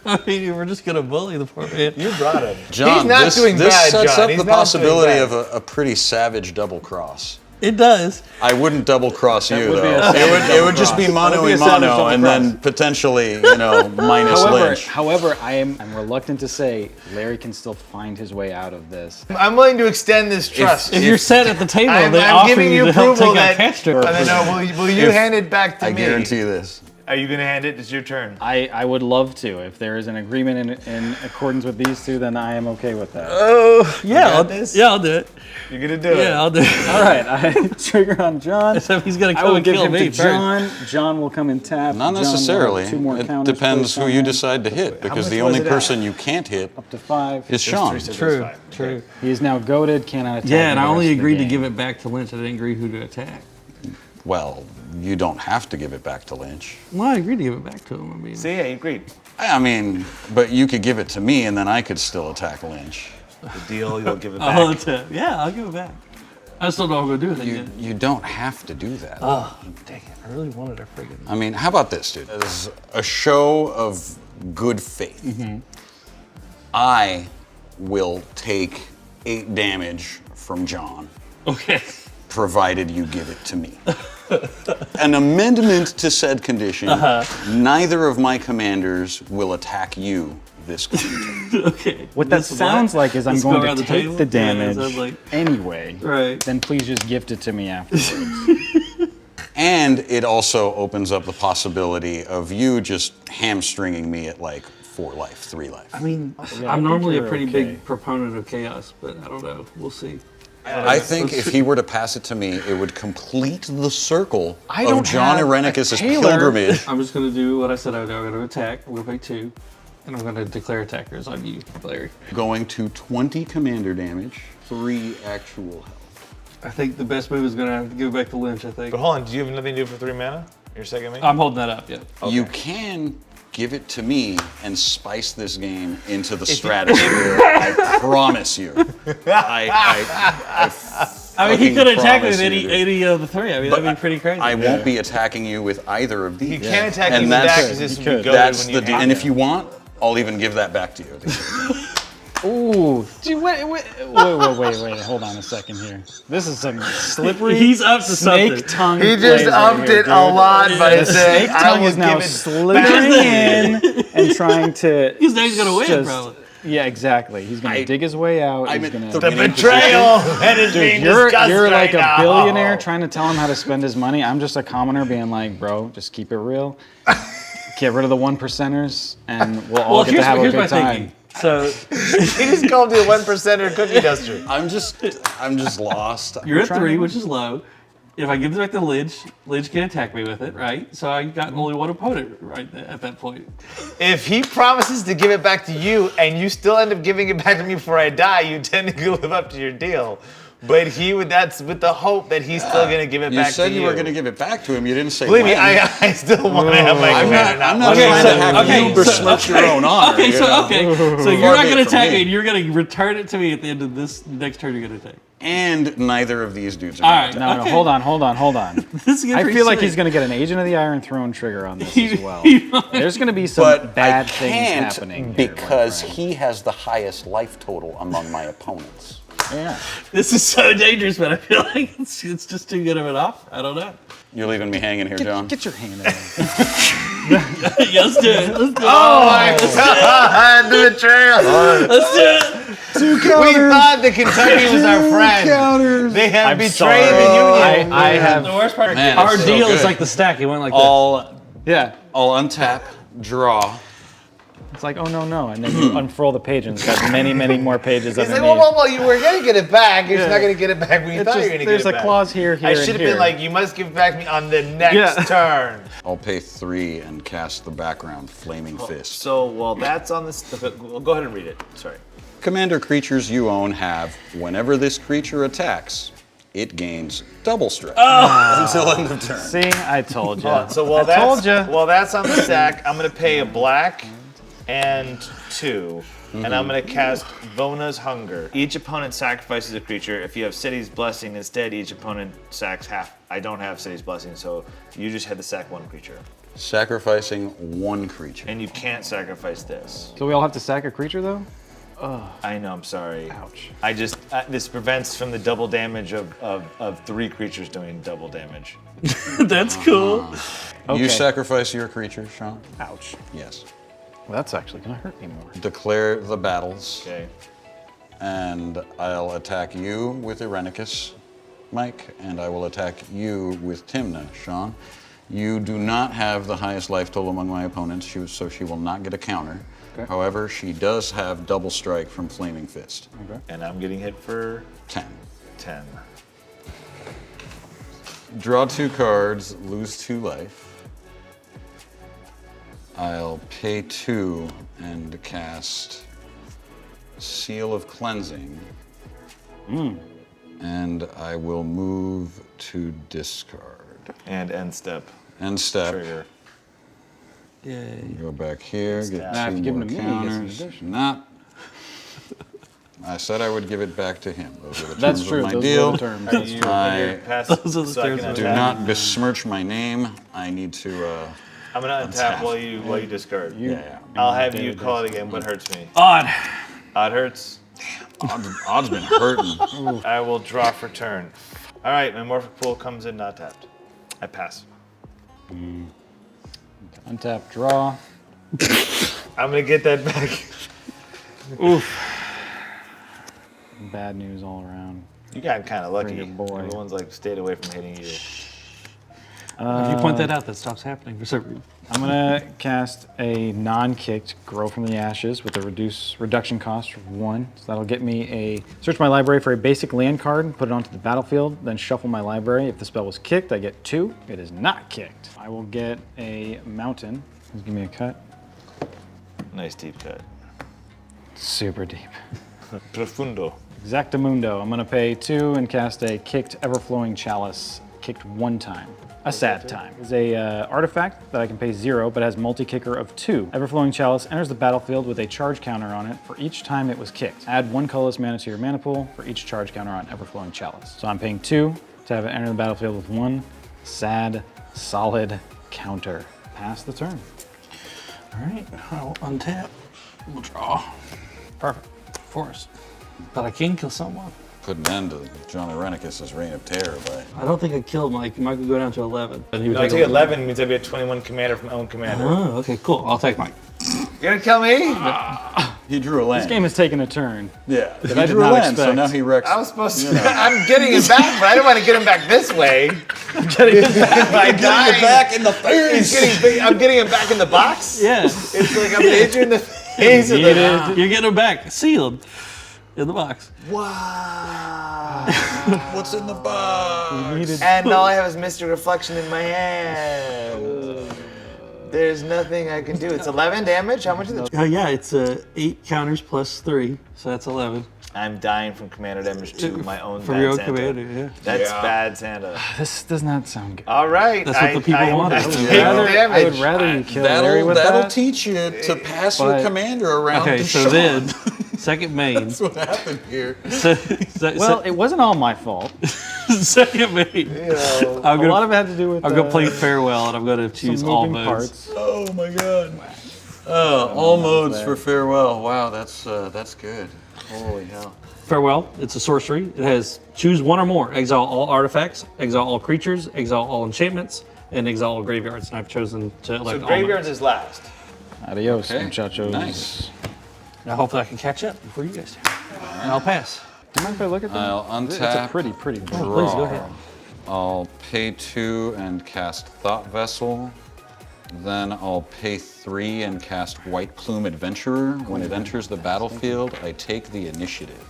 I mean, we're just gonna bully the poor man. You brought him. John, He's not this, doing this bad, sets John. up He's the not doing possibility bad. of a pretty savage double cross. It does. I wouldn't double cross you would be though. a savage It would just be double mono cross. That would be a and savage mono, double and then potentially, minus Lynch. However, I'm reluctant to say Larry can still find his way out of this. I'm willing to extend this trust. If you're sat at the table, I'm they offer giving you to help approval take out that. Castro. And then, will you hand it back to I me? guarantee this. Are you gonna hand it? It's your turn. I would love to. If there is an agreement in accordance with these two, then I am okay with that. Yeah, I'll this? do it. You're gonna do it. Yeah, I'll do it. All right, I trigger on John. So he's gonna I come will and give kill him me to first. John. John will come and tap. Not John will have necessarily. 2 more It counters depends placed who on you him. decide to hit, because much the was only it at? person you can't hit Up to 5. is Sean. True, true. He is now goaded, cannot attack. Yeah, and the I only rest of the agreed to game. give it back to Lynch. I didn't agree who to attack. Well, you don't have to give it back to Lynch. Well, I agreed to give it back to him. I mean, See, yeah, you agreed. I mean, but you could give it to me, and then I could still attack Lynch. The deal, you'll give it back. I'll attack. Yeah, I'll give it back. I still don't know what I'm gonna do with it yet. You don't have to do that. Oh, dang it! I really wanted a friggin'. I mean, how about this, dude? As a show of good faith, I will take 8 damage from John, Okay. provided you give it to me. An amendment to said condition, neither of my commanders will attack you this coming turn. Okay. What that This sounds like is I'm Let's go going around to the take table? the Yeah, it damage sounds like- anyway. Right. Then please just gift it to me afterwards. And it also opens up the possibility of you just hamstringing me at like 4 life, 3 life. I mean, I I'm think normally a you're pretty okay. big proponent of chaos, but I don't know. We'll see. I think if he were to pass it to me, it would complete the circle I of don't John have a Irenicus' Taylor. pilgrimage. I'm just gonna do what I said I would do. I'm gonna attack. I'm gonna pay 2, and I'm gonna declare attackers on you, Larry. Going to 20 commander damage, 3 actual health. I think the best move is gonna have to give it back to Lynch. I think. But hold on, do you have nothing to do for 3 mana? Your second mate? I'm holding that up. Yeah. You can give it to me and spice this game into the stratosphere. I promise you. I I mean, he fucking could attack me promise with you, dude. any of the 3. I mean, that'd be pretty crazy. I won't be attacking you with either of these. He can't attack And you with that's- that because this you would be could. goaded That's when the you deal. hit And him. if you want, I'll even give that back to you. Ooh. Gee, wait, hold on a second here. This is some slippery He's up to snake something. tongue. He just plays right upped here, it a dude. lot by The saying, snake I tongue will is now give it slithering in and trying to. He's not gonna win, just- probably. Yeah, exactly. He's gonna dig his way out. I'm He's at gonna. the The winning betrayal that is being Dude, you're discussed like right a now. billionaire trying to tell him how to spend his money. I'm just a commoner being like, bro, just keep it real. Get rid of the 1%ers, and we'll all get to have a here's good my time. thinking. So He just called you a 1%er cookie duster. I'm just lost. you're at trying 3, to- which is low. If I give it back to Lynch, Lynch can attack me with it, right? So I got only one opponent right at that point. If he promises to give it back to you and you still end up giving it back to me before I die, you technically live up to your deal. But that's with the hope that he's still going to give it You back to said you. you were going to give it back to him. You didn't say Believe me, when. I still want to have my I'm commander not trying to have you besmirch your own honor. Okay, you know? so you're Far not be it going to from attack me. me, and you're going to return it to me at the end of this next turn. You're going to attack. And neither of these dudes are All going right. to No, Okay. hold on. This is I feel like he's going to get an Agent of the Iron Throne trigger on this as well. There's going to be some But bad I things can't happening here, because my friend. he has the highest life total among my opponents. Yeah. This is so dangerous, but I feel like it's just too good of an off. I don't know. You're leaving me hanging here, John. Get your hand in there. Yeah, let's do it. Let's do it. Oh my God, the betrayal. Let's do it. We thought that Kentucky was our friend. Counters. They have I'm betrayed sorry. the Union. I have. The worst part, Man, our it's so deal is good. like the stack. He went like Yeah. I'll untap, draw. It's like, oh no, and then you unfurl the page and it's got many more pages He's like, underneath. well, you were going to get it back. You're just not going to get it back when you It's thought you just- were going to get there's it a back. clause here, I and should have here. been like, you must give it back to me on the next turn. I'll pay 3 and cast the background Flaming Fist. So, well, that's on this. Well, go ahead and read it. Sorry. Commander creatures you own have, whenever this creature attacks, it gains double strike until end of turn. See, I told you. So while I told you. While that's on the stack, I'm gonna pay a black and 2. And I'm gonna cast Vona's Hunger. Each opponent sacrifices a creature. If you have City's Blessing instead, each opponent sacks half. I don't have City's Blessing, so you just had to sack 1 creature. Sacrificing 1 creature. And you can't sacrifice this. So we all have to sack a creature, though? I know, I'm sorry. Ouch. I just, this prevents from the double damage of 3 creatures doing double damage. That's cool. Okay. You sacrifice your creature, Sean? Ouch. Yes. Well, that's actually gonna hurt me more. Declare the battles. Okay. And I'll attack you with Irenicus, Mike, and I will attack you with Tymna, Sean. You do not have the highest life total among my opponents, so she will not get a counter. Okay. However, she does have double strike from Flaming Fist. Okay. And I'm getting hit for 10. 10. Draw 2 cards, lose 2 life. I'll pay 2 and cast Seal of Cleansing. And I will move to discard. And end step. End step. Trigger. Yay. Go back here, get Nah, if 2 you give more him to me, he gets an counters. addition. Not. I said I would give it back to him. Those are the That's terms true. of my Those deal. are the terms. That's true. I Those are the so I terms can of do attack. not besmirch my name. I need to. I'm gonna untap while you discard. Yeah. I'll have you call it again. What hurts me? Odd. Odd hurts. Odds been hurting. I will draw for turn. All right, my Morphic Pool comes in not tapped. I pass. Untap, draw. I'm gonna get that back. Oof. Bad news all around. You got kind of lucky. Bring it, boy. Everyone's like stayed away from hitting you. If you point that out, that stops happening for some reason. I'm gonna cast a non-kicked Grow from the Ashes with a reduction cost of 1. So that'll get me a search my library for a basic land card, put it onto the battlefield, then shuffle my library. If the spell was kicked, I get 2. It is not kicked. I will get a mountain. Just give me a cut. Nice deep cut. Super deep. Profundo. Exactamundo. I'm gonna pay 2 and cast a kicked Everflowing Chalice. Kicked 1 time. A sad time. It's a artifact that I can pay 0, but has multi-kicker of 2. Everflowing Chalice enters the battlefield with a charge counter on it for each time it was kicked. Add 1 colorless mana to your mana pool for each charge counter on Everflowing Chalice. So I'm paying 2 to have it enter the battlefield with 1 sad, solid counter. Pass the turn. All right, I'll untap. We'll draw. Perfect. Forest. But I can kill someone. Put an end to John Irenicus' reign of terror by. I don't think I killed Mike. Mike would go down to 11. And he would No, I take take 11 means I'd be a 21 commander from my own commander. Oh, okay, cool. I'll take Mike. You're gonna kill me? He drew a land. This game has taken a turn. Yeah, I he did drew a not land, so expect. now he wrecks. I was supposed to. I'm getting him back, but I don't want to get him back this way. I'm Getting it back. back in the face. I'm getting him back in the box. Yeah. It's like I'm gonna hit you in the face. Of the, You're getting him back. Sealed. In the box. wow. What's in the box? And all I have is Mystic Reflection in my hand. There's nothing I can do. It's 11 damage. How much is it? Yeah, it's 8 counters plus 3, so that's 11. I'm dying from commander damage to my own For bad your own Santa. commander, yeah. That's bad Santa. This does not sound good. All right. That's what the people wanted. I I would take I damage. would rather you kill Larry with That'll that. teach you to pass your But- commander around Okay, to so Sean. then, second main. That's what happened here. Well, it wasn't all my fault. second main. I'm A lot gonna, of it had to do with I'm gonna play farewell, and I'm gonna some choose all moving modes. parts. Oh my god. Oh, all modes for farewell. Wow, that's good. Holy hell. Farewell, it's a sorcery. It has choose 1 or more. Exile all artifacts, exile all creatures, exile all enchantments, and exile all graveyards. And I've chosen to elect So all graveyards modes. is last. Adios, Okay, muchachos. nice. Now hopefully I can catch up before you guys do. And I'll pass. Do you mind if I look at them? I'll It's a untap. pretty board. Please go ahead. I'll pay 2 and cast Thought Vessel. Then I'll pay 3 and cast White Plume Adventurer. When it enters the battlefield, I take the initiative.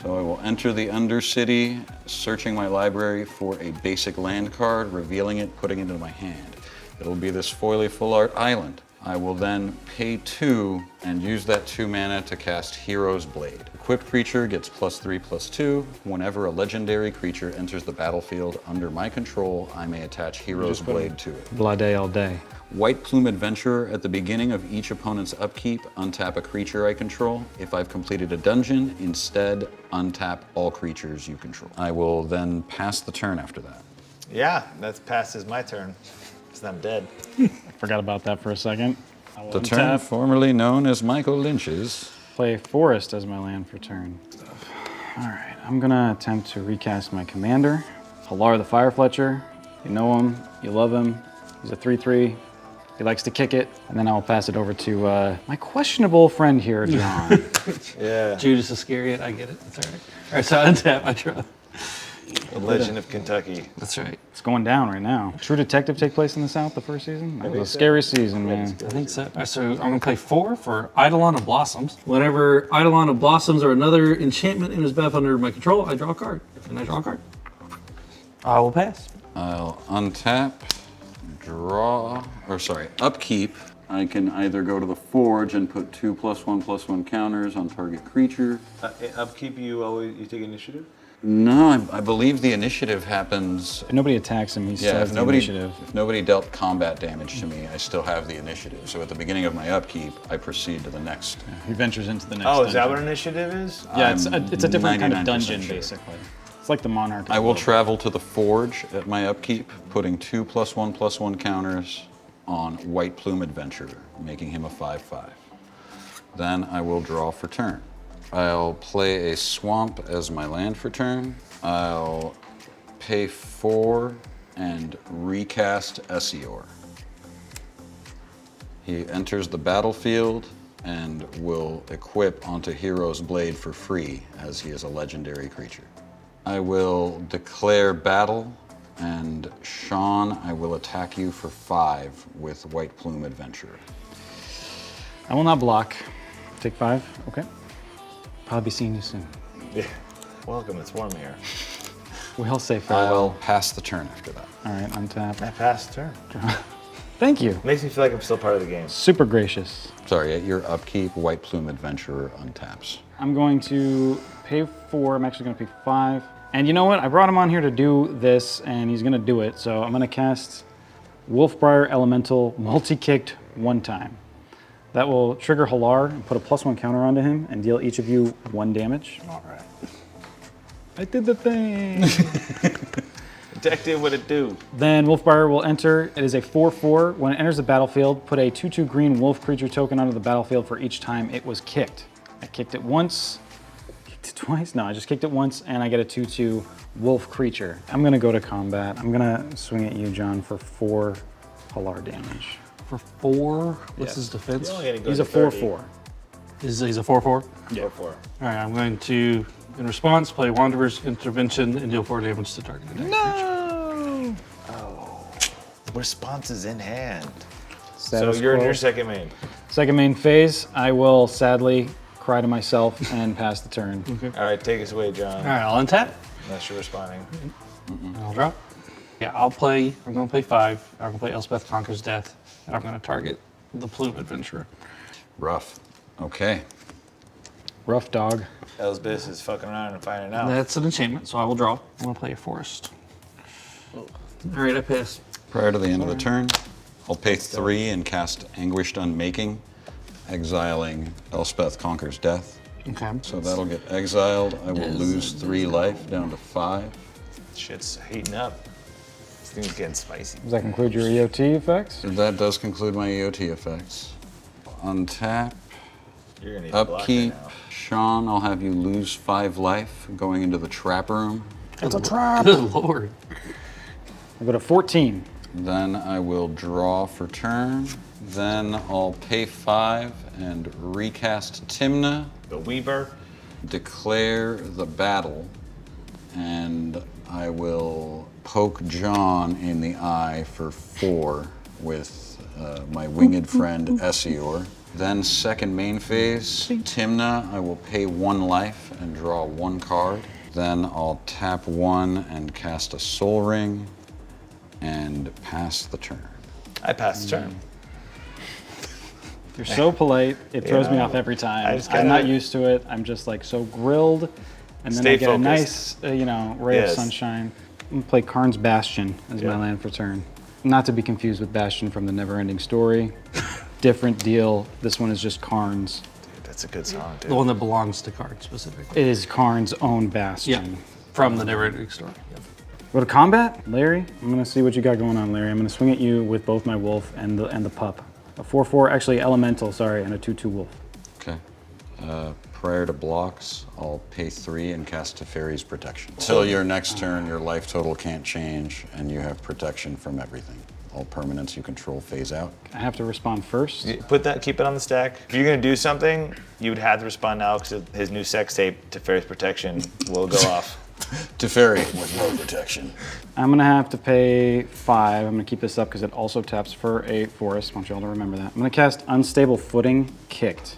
So I will enter the Undercity, searching my library for a basic land card, revealing it, putting it into my hand. It'll be this foily full art island. I will then pay 2 and use that 2 mana to cast Hero's Blade. Equipped creature gets +3/+2. Whenever a legendary creature enters the battlefield under my control, I may attach Hero's Blade to it. Blade all day. White Plume Adventurer, at the beginning of each opponent's upkeep, untap a creature I control. If I've completed a dungeon, instead untap all creatures you control. I will then pass the turn after that. Yeah, that's passes my turn. Because I'm dead. Forgot about that for a second. I will The turn untap, formerly known as Michael Lynch's. play Forest as my land for turn. All right, I'm gonna attempt to recast my commander. Hallar the Fire Fletcher. You know him, you love him. He's a 3/3. He likes to kick it. And then I'll pass it over to my questionable friend here, John. Yeah. Judas Iscariot, I get it. That's all right. All right, so I untap, I draw. The Legend of Kentucky. That's right. It's going down right now. True Detective take place in the South the first season? That was a scary season, man. I think so. All right, so I'm gonna play 4 for Eidolon of Blossoms. Whenever Eidolon of Blossoms or another enchantment in his bath under my control, I draw a card. And I draw a card. I will pass. I'll untap, upkeep. I can either go to the Forge and put 2 +1/+1 counters on target creature. Upkeep, you take initiative? No, I believe the initiative happens. If nobody attacks him, he still has the initiative. If nobody dealt combat damage to me, I still have the initiative. So at the beginning of my upkeep, I proceed to the next. He ventures into the next Oh, is that dungeon. what initiative is? Yeah, I'm it's a different kind of 99% dungeon, sure. basically. It's like the Monarch. I will travel to the Forge at my upkeep, putting 2 +1/+1 counters on White Plume Adventurer, making him a 5/5. Then I will draw for turn. I'll play a Swamp as my land for turn. I'll pay 4 and recast Esior. He enters the battlefield and will equip onto Hero's Blade for free, as he is a legendary creature. I will declare battle, and Sean, I will attack you for 5 with White Plume Adventurer. I will not block. Take 5, okay. Probably be seeing you soon. Yeah. Welcome, it's warm here. We'll say I'll farewell. pass the turn after that. All right, untap. I passed turn. Thank you. Makes me feel like I'm still part of the game. Super gracious. Sorry, at your upkeep, White Plume Adventurer untaps. I'm going to pay 4. I'm actually going to pay 5. And you know what? I brought him on here to do this, and he's going to do it. So I'm going to cast Wolfbriar Elemental multi-kicked 1 time. That will trigger Hallar and put a +1 counter onto him and deal each of you 1 damage. All right. I did the thing. Deck did what it do. Then Wolfbriar will enter. It is a 4/4. When it enters the battlefield, put a 2/2 green wolf creature token onto the battlefield for each time it was kicked. I kicked it once. Kicked it twice? No, I just kicked it once, and I get a 2/2 wolf creature. I'm going to go to combat. I'm going to swing at you, John, for 4 Hallar damage. For 4, what's Yes. his defense? You're only gonna go He's to a 30. 4/4. He's a 4/4? Yeah. 4/4. All right, I'm going to, in response, play Wanderer's Intervention and deal 4 damage to target attack. No! Response is in hand. Status so you're in quo. your second main. Second main phase, I will sadly cry to myself and pass the turn. All right, take us away, John. All right, I'll untap. Unless you're responding. And I'll drop. Yeah, I'm going to play 5. I'm going to play Elspeth Conquers Death. And I'm going to target the Plume Adventurer. Rough. Okay. Rough dog. Elsbeth is fucking around and finding out. That's an enchantment, so I will draw. I'm going to play a Forest. All right, I pass. Prior to the end of the turn, I'll pay 3 and cast Anguished Unmaking, exiling Elspeth Conquers Death. Okay. So that'll get exiled. I will lose 3 life down to 5. Shit's heating up. This thing's getting spicy. Does that conclude your EOT effects? That does conclude my EOT effects. Untap, You're gonna need a blocker upkeep. now. Sean, I'll have you lose 5 life going into the trap room. It's a trap! Good lord. I'll go to 14. Then I will draw for turn. Then I'll pay 5 and recast Tymna, The Weaver. declare the battle, and I will poke John in the eye for 4 with my winged friend Esior. Then second main phase, Tymna, I will pay 1 life and draw 1 card. Then I'll tap 1 and cast a Soul Ring and pass the turn. I passed the turn. You're so polite. It throws me off every time. I'm not used to it. I'm just like so grilled. And then I get a nice, ray of sunshine. I'm gonna play Karn's Bastion as my land for turn. Not to be confused with Bastion from the Neverending Story. Different deal. This one is just Karn's. Dude, that's a good song, dude. The one that belongs to Karn specifically. It is Karn's own Bastion. Yeah, from the Neverending Story. Yep. Go to combat, Larry. I'm gonna see what you got going on, Larry. I'm gonna swing at you with both my wolf and the pup. A 4/4, actually elemental, sorry, and a 2/2 wolf. Okay. Prior to blocks, I'll pay 3 and cast Teferi's Protection. Till your next turn, your life total can't change, and you have protection from everything. All permanents you control phase out. I have to respond first. Keep it on the stack. If you're gonna do something, you would have to respond now because his new sex tape, Teferi's Protection, will go off. Teferi with no protection. I'm gonna have to pay 5. I'm gonna keep this up because it also taps for a forest. I want you all to remember that. I'm gonna cast Unstable Footing, Kicked.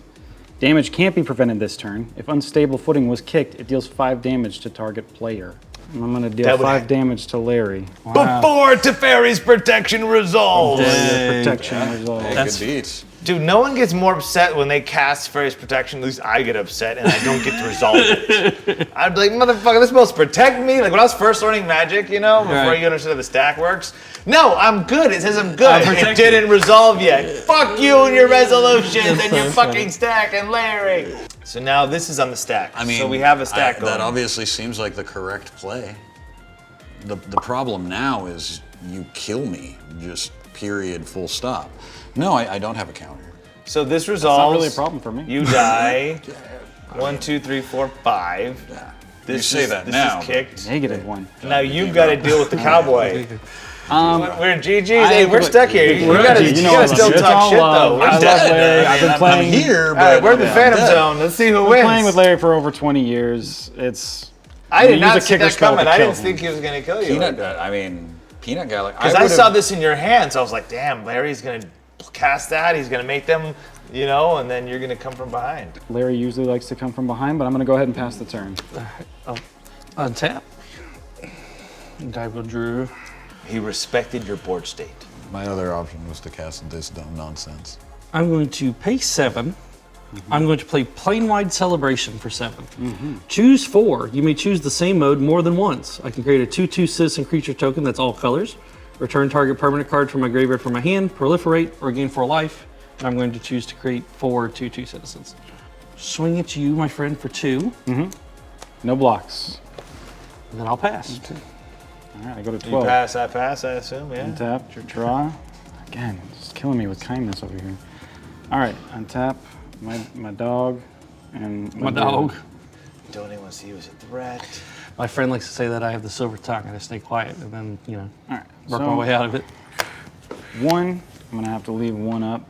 Damage can't be prevented this turn. If Unstable Footing was kicked, it deals 5 damage to target player. And I'm gonna deal 5 damage to Larry. Wow. Before Teferi's Protection resolves! Protection resolves. That's good beats. Dude, no one gets more upset when they cast Teferi's Protection. At least I get upset and I don't get to resolve it. I'd be like, motherfucker, this is supposed to protect me? Like when I was first learning Magic, before you understood how the stack works. No, I'm good. It says I'm good. It didn't resolve yet. Fuck you and your resolutions and your fucking stack and Larry. So now this is on the stack. I mean, so we have a stack going. That obviously seems like the correct play. The problem now is you kill me, just period, full stop. No, I don't have a counter. So this resolves. That's not really a problem for me. You die. 1, 2, 3, 4, 5. Yeah. This you say that now. This is kicked. -1. Now you've got to deal with the cowboy. We're GG's. Hey, we're stuck here. You gotta still talk shit though. We're dead. I've been playing here, but all right, we're in the Phantom Zone. Let's see who wins. Playing with Larry for over 20 years. I did not see that coming. I didn't think he was gonna kill you. Peanut Gallery. Because I saw this in your hand, so I was like, damn, Larry's gonna cast that. He's gonna make them, and then you're gonna come from behind. Larry usually likes to come from behind, but I'm gonna go ahead and pass the turn. Untap. Dive Drew. He respected your board state. My other option was to cast this dumb nonsense. I'm going to pay 7. I'm going to play Plane-Wide Celebration for 7. Choose 4. You may choose the same mode more than once. I can create a 2/2 citizen creature token that's all colors. Return target permanent card from my graveyard from my hand, proliferate, or gain 4 life. And I'm going to choose to create 4 2/2 citizens. Swing at you, my friend, for 2. No blocks. And then I'll pass. All right, I go to 12. You pass, I pass, I assume, yeah. Untap, draw. Again, just killing me with kindness over here. All right, untap my dog and my dog. Don't anyone see you as a threat. My friend likes to say that I have the silver tongue and I stay quiet and then, all right, work my way out of it. 1, I'm gonna have to leave 1 up,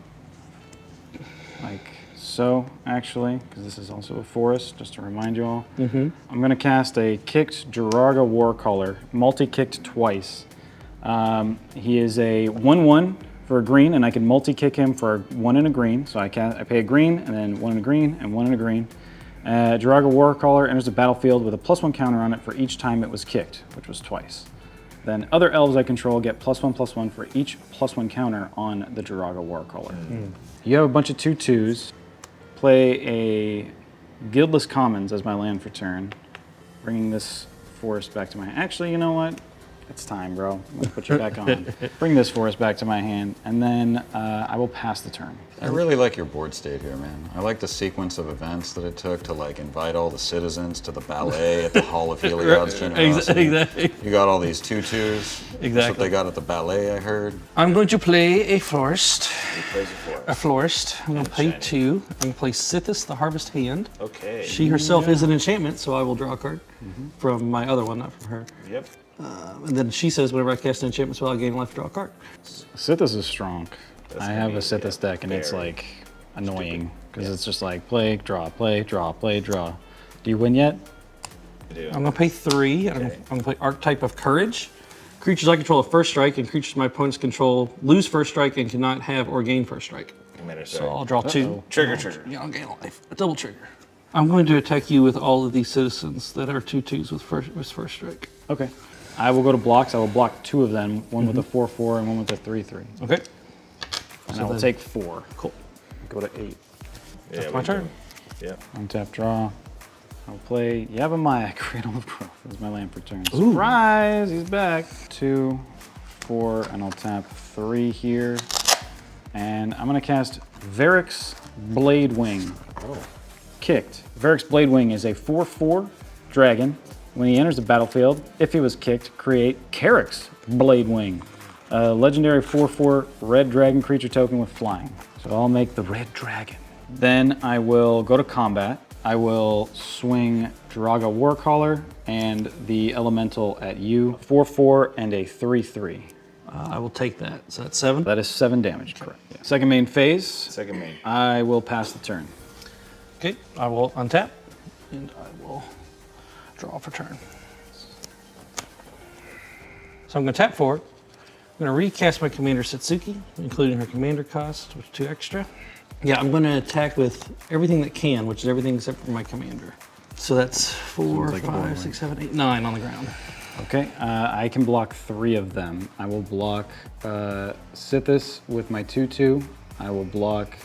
like so, actually, because this is also a forest, just to remind you all. I'm gonna cast a kicked Jiraga Warcaller, multi-kicked twice. He is a 1/1 for a green, and I can multi-kick him for 1 and a green. So I pay a green, and then 1 and a green, and 1 and a green. Jiraga Warcaller enters the battlefield with a +1 counter on it for each time it was kicked, which was twice. Then other elves I control get +1/+1 for each +1 counter on the Jiraga Warcaller. You have a bunch of 2/2s. Play a Guildless Commons as my land for turn, bringing this forest back to my hand. Actually, you know what? It's time, bro. I'm gonna put you back on. Bring this forest back to my hand, and then I will pass the turn. I really like your board state here, man. I like the sequence of events that it took to invite all the citizens to the ballet at the Hall of Heliod's Generosity. Exactly. You got all these 2/2s. Exactly. That's what they got at the ballet, I heard. I'm going to play a florist. He plays a forest. A florist. I'm going to play 2. I'm going to play Sithis, the Harvest Hand. Okay. She herself is an enchantment, so I will draw a card from my other one, not from her. Yep. And then she says, whenever I cast an enchantment spell, I gain life, draw a card. Sithis is strong. I have a Sithis deck, and it's annoying because it's just play, draw, play, draw, play, draw. Do you win yet? I do. I'm going to pay 3. And I'm going to play Archetype of Courage. Creatures I control have first strike, and creatures my opponents control lose first strike and cannot have or gain first strike. So I'll draw 2. Trigger. Yeah, I'll gain a life. A double trigger. I'm going to attack you with all of these citizens that are 2/2s with first strike. Okay. I will go to blocks. I will block 2 of them, one with a 4/4 and one with a 3/3. Okay. And I will take 4. Cool. go to 8. That's my turn. Yeah. Untap, draw. I'll play Yavimaya, Cradle of Growth. That's my land for turn. Surprise! He's back. 2, 4, and I'll tap 3 here. And I'm gonna cast Varric's Bladewing. Kicked. Varric's Bladewing is a 4/4 dragon. When he enters the battlefield, if he was kicked, create Carrick's Bladewing. A legendary 4/4 red dragon creature token with flying. So I'll make the red dragon. Then I will go to combat. I will swing Draga Warcaller and the elemental at you. 4/4 and a 3/3. I will take that. So that's 7. That is 7 damage, correct. Yeah. Second main phase. Second main. I will pass the turn. Okay, I will untap, and I will draw for turn. So I'm going to tap 4. I'm going to recast my commander Satsuki, including her commander cost, which is 2 extra. Yeah, I'm going to attack with everything that can, which is everything except for my commander. So that's 4, 5, 6, 7, 8, 9 on the ground. Okay, I can block 3 of them. I will block Sithis with my 2/2. I will block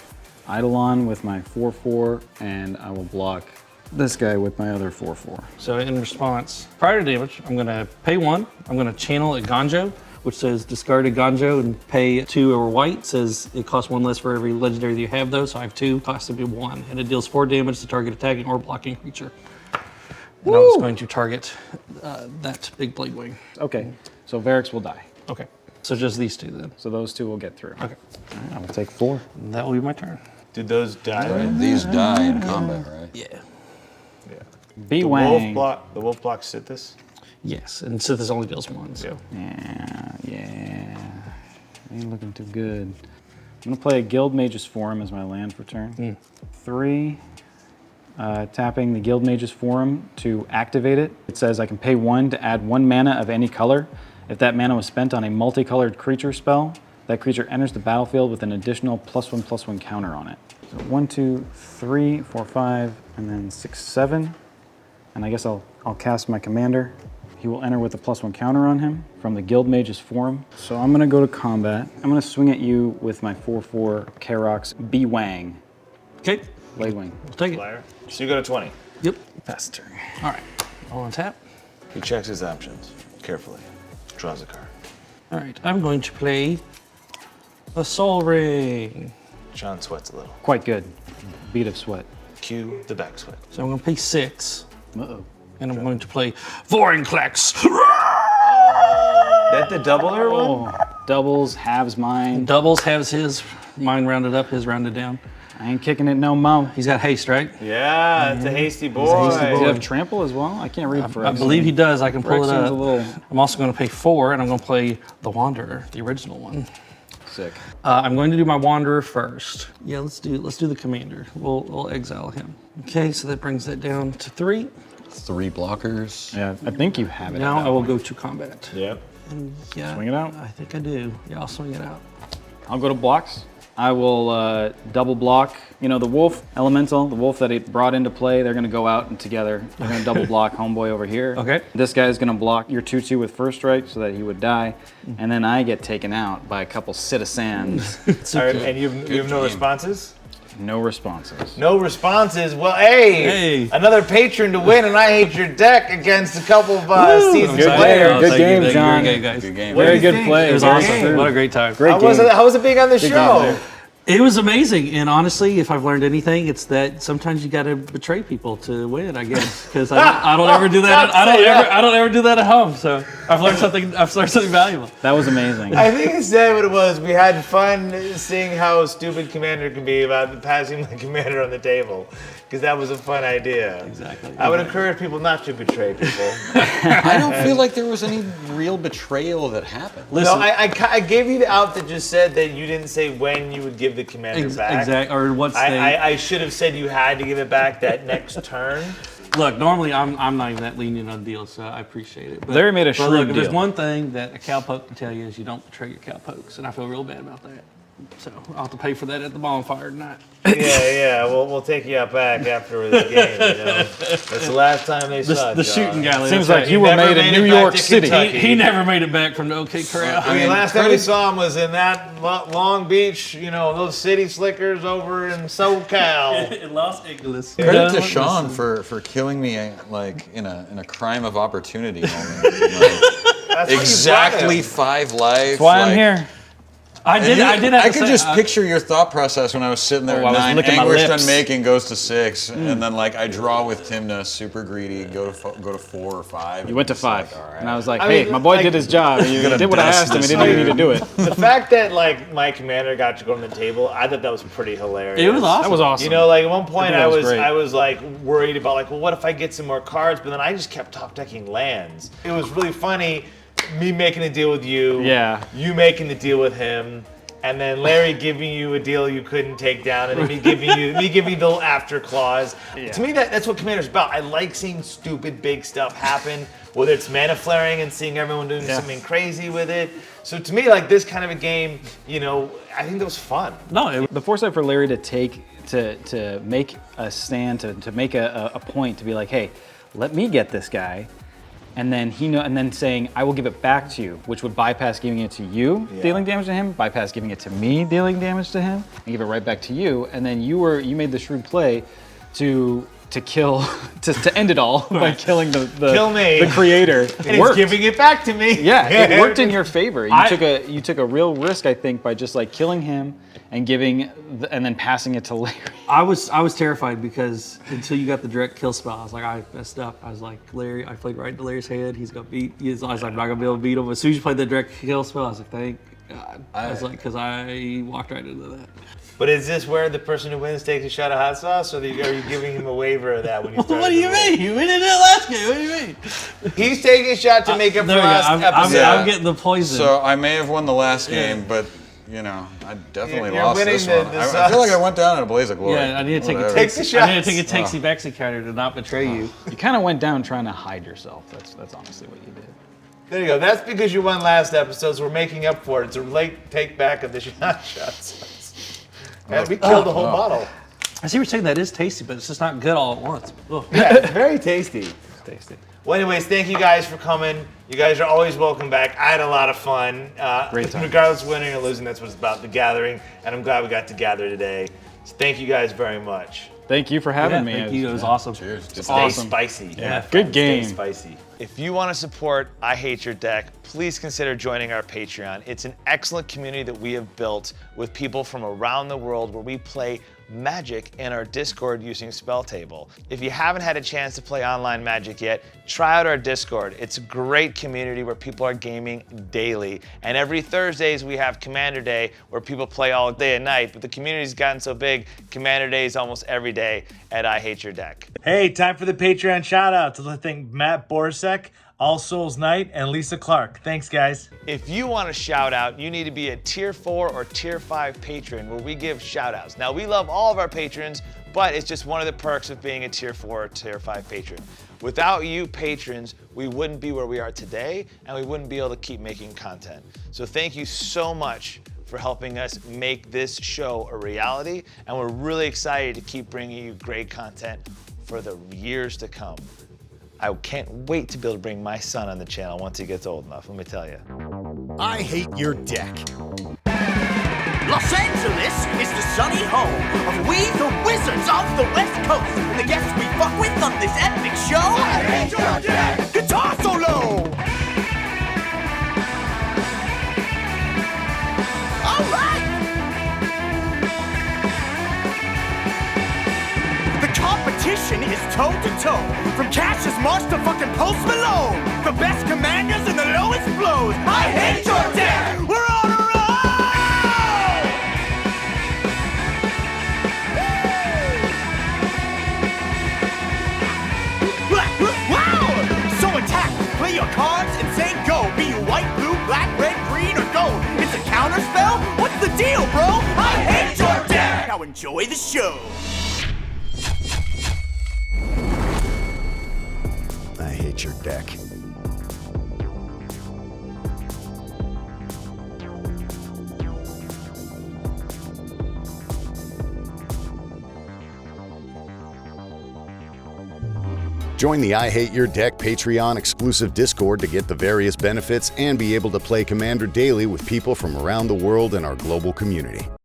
Eidolon with my 4/4, and I will block this guy with my other 4/4. So in response, prior to damage, I'm going to pay 1. I'm going to channel a Ganjo, which says discard a Ganjo and pay 2 or white. It says it costs 1 less for every legendary that you have those. So I have 2, costs to be 1. And it deals 4 damage to target attacking or blocking creature. And I was going to target that big Bladewing. Okay, so Varric's will die. Okay, so just these 2 then. So those 2 will get through. Okay, All right, I will take 4. and that will be my turn. Did those die? Right, these die in combat, right? Yeah. Yeah. B-Wang. The wolf block Sithis? Yes, and Sithis only deals 1. So. Yeah. Ain't looking too good. I'm gonna play a Guild Mage's Forum as my land for turn. 3. Tapping the Guild Mage's Forum to activate it. It says I can pay 1 to add 1 mana of any color. If that mana was spent on a multicolored creature spell, that creature enters the battlefield with an additional +1/+1 counter on it. So 1, 2, 3, 4, 5, and then 6, 7. And I guess I'll cast my commander. He will enter with a +1 counter on him from the Guild Mage's Forum. So I'm gonna go to combat. I'm gonna swing at you with my 4/4 Karok's B-Wang. Okay, Bladewing. we'll take it. Flyer. So you go to 20. Yep. Pass the turn. All right, I'll untap. He checks his options carefully. Draws a card. All right, I'm going to play a Soul Ring. Sean sweats a little. Quite good. Beat of sweat. Cue the back sweat. So I'm going to pay 6, Uh-oh. and I'm going to play Vorinclex. That the doubler one? Oh, doubles, halves mine. Doubles has his, mine rounded up, his rounded down. I ain't kicking it no mo. He's got haste, right? Yeah, it's a hasty boy. Does he have trample as well? I can't read for I believe he does. I can pull it up. A little I'm also going to pay 4, and I'm going to play the Wanderer, the original one. sick. I'm going to do my Wanderer first. Yeah, let's do the Commander. We'll exile him. Okay, so that brings that down to 3. 3 blockers. Yeah, I think you have it. Now at that I will point. go to combat. Yep. And yeah, Swing it out? I think I do. Yeah, I'll swing it out. I'll go to blocks. I will double block. You know, the wolf elemental, the wolf that he brought into play, they're gonna go out and together. They're gonna double block homeboy over here. Okay. This guy's gonna block your 2/2 with first strike so that he would die. And then I get taken out by a couple citizens. All right, and you have no responses? No responses. No responses. Well, hey, another patron to win, and I hate your deck against a couple of seasoned Good players. game. Good game, John. Great, guys. Good game. Very do you good think? play. It was Very awesome. true. What a great time. Great game. How was it being on the game show? there. It was amazing, and honestly, if I've learned anything, it's that sometimes you got to betray people to win. I guess because I don't ever do that. I don't ever do that at home. So I've learned something. I've learned something valuable. That was amazing. I think instead what it was, we had fun seeing how stupid Commander can be about passing the Commander on the table, because that was a fun idea. Exactly. I would encourage people not to betray people. I don't feel like there was any real betrayal that happened. Listen, No, I gave you the out that just said that you didn't say when you would give the Commander back. exactly. Or what's I should have said you had to give it back that next turn. Look, normally I'm not even that lenient on deals, so I appreciate it. But, Larry made a but shrewd look, if there's deal. one thing that a cowpoke can tell you is you don't betray your cowpokes, and I feel real bad about that. So I'll have to pay for that at the bonfire tonight. Yeah. We'll take you out back after the game. That's the last time they saw The John. shooting gallery. Seems that's like you were made in New York City. He never made it back from the OK Corral. I mean, last time we saw him was in that Long Beach, those city slickers over in SoCal. in Los Angeles. Credit to Sean for killing me like in a crime of opportunity moment. Like, exactly 5 lives. That's why I'm here. I could just picture your thought process when I was sitting there at 9, anguished on making, goes to 6, and then like I draw with Tymna, super greedy, go to 4 or 5. You went to 5, like, all right. and I was like, hey, my boy did his job. He did what I asked him. He didn't even need to do it. The fact that like my commander got to go on the table, I thought that was pretty hilarious. It was awesome. That was awesome. Like at one point I was like worried about like, well, what if I get some more cards? But then I just kept top decking lands. It was really funny, me making a deal with you. Yeah. You making the deal with him. And then Larry giving you a deal you couldn't take down, and then me giving you the little after clause. Yeah. To me, that's what Commander's about. I like seeing stupid big stuff happen, whether it's mana flaring and seeing everyone doing something crazy with it. So to me, like this kind of a game, I think that was fun. No, the foresight for Larry to make a stand, to make a point, to be like, hey, let me get this guy. And then saying, I will give it back to you, which would bypass giving it to you, dealing damage to him, bypass giving it to me, dealing damage to him, and give it right back to you. And then you made the shrewd play to kill, to end it all by killing the creator. And he's giving it back to me. Yeah, it worked in your favor. You took a real risk, I think, by just like killing him and and then passing it to Larry. I was terrified because until you got the direct kill spell, I was like, I messed up. I was like, Larry, I played right into Larry's head. He's gonna beat. I was like, I'm not gonna be able to beat him. As soon as you played the direct kill spell, I was like, thank God. I was like, because I walked right into that. But is this where the person who wins takes a shot of hot sauce, or are you giving him a waiver of that when you start? What do you mean? You didn't do it last game. What do you mean? He's taking a shot to make up for last episode. I'm getting the poison. So I may have won the last game, but I definitely You're lost winning this one. I feel like I went down in a blaze of glory. Yeah, I need to take Take the shot. I need to take a Texie Bexy counter to not betray you. You kind of went down trying to hide yourself. That's honestly what you did. There you go. That's because you won last episode, so we're making up for it. It's a late take back of the shots. And we killed the whole bottle. I see what you're saying. That is tasty, but it's just not good all at once. Ugh. Yeah, it's very tasty. It's tasty. Well, anyways, thank you guys for coming. You guys are always welcome back. I had a lot of fun. Great time. Regardless of winning or losing, that's what it's about, the gathering. And I'm glad we got to gather today. So thank you guys very much. Thank you for having me. Thank you. It was awesome. Cheers. Stay awesome. spicy. Yeah. Good game. Stay spicy. If you want to support I Hate Your Deck, please consider joining our Patreon. It's an excellent community that we have built with people from around the world where we play Magic in our Discord using Spell Table. If you haven't had a chance to play online Magic yet, try out our Discord. It's a great community where people are gaming daily. And every Thursdays we have Commander Day where people play all day and night, but the community's gotten so big, Commander Day is almost every day at I Hate Your Deck. Hey, time for the Patreon shout-outs. I thank Matt Borsek, All Souls Knight, and Lisa Clark. Thanks, guys. If you want a shout out, you need to be a tier 4 or tier 5 patron where we give shout outs. Now, we love all of our patrons, but it's just one of the perks of being a tier 4 or tier 5 patron. Without you patrons, we wouldn't be where we are today, and we wouldn't be able to keep making content. So thank you so much for helping us make this show a reality, and we're really excited to keep bringing you great content for the years to come. I can't wait to be able to bring my son on the channel once he gets old enough, let me tell you. I Hate Your Deck. Los Angeles is the sunny home of we the Wizards of the West Coast. And the guests we fuck with on this epic show, I Hate Your Deck! Guitar solo! Alright! The competition is toe-to-toe. From Cassius Marsh to fucking Post Malone. The best commanders and the lowest blows. I hate your deck! We're on a roll! Wow! So attack, play your cards, and say go. Be you white, blue, black, red, green, or gold. It's a counter spell? What's the deal, bro? I hate your deck! Now enjoy the show. I Hate Your Deck. Join the I Hate Your Deck Patreon exclusive Discord to get the various benefits and be able to play Commander daily with people from around the world in our global community.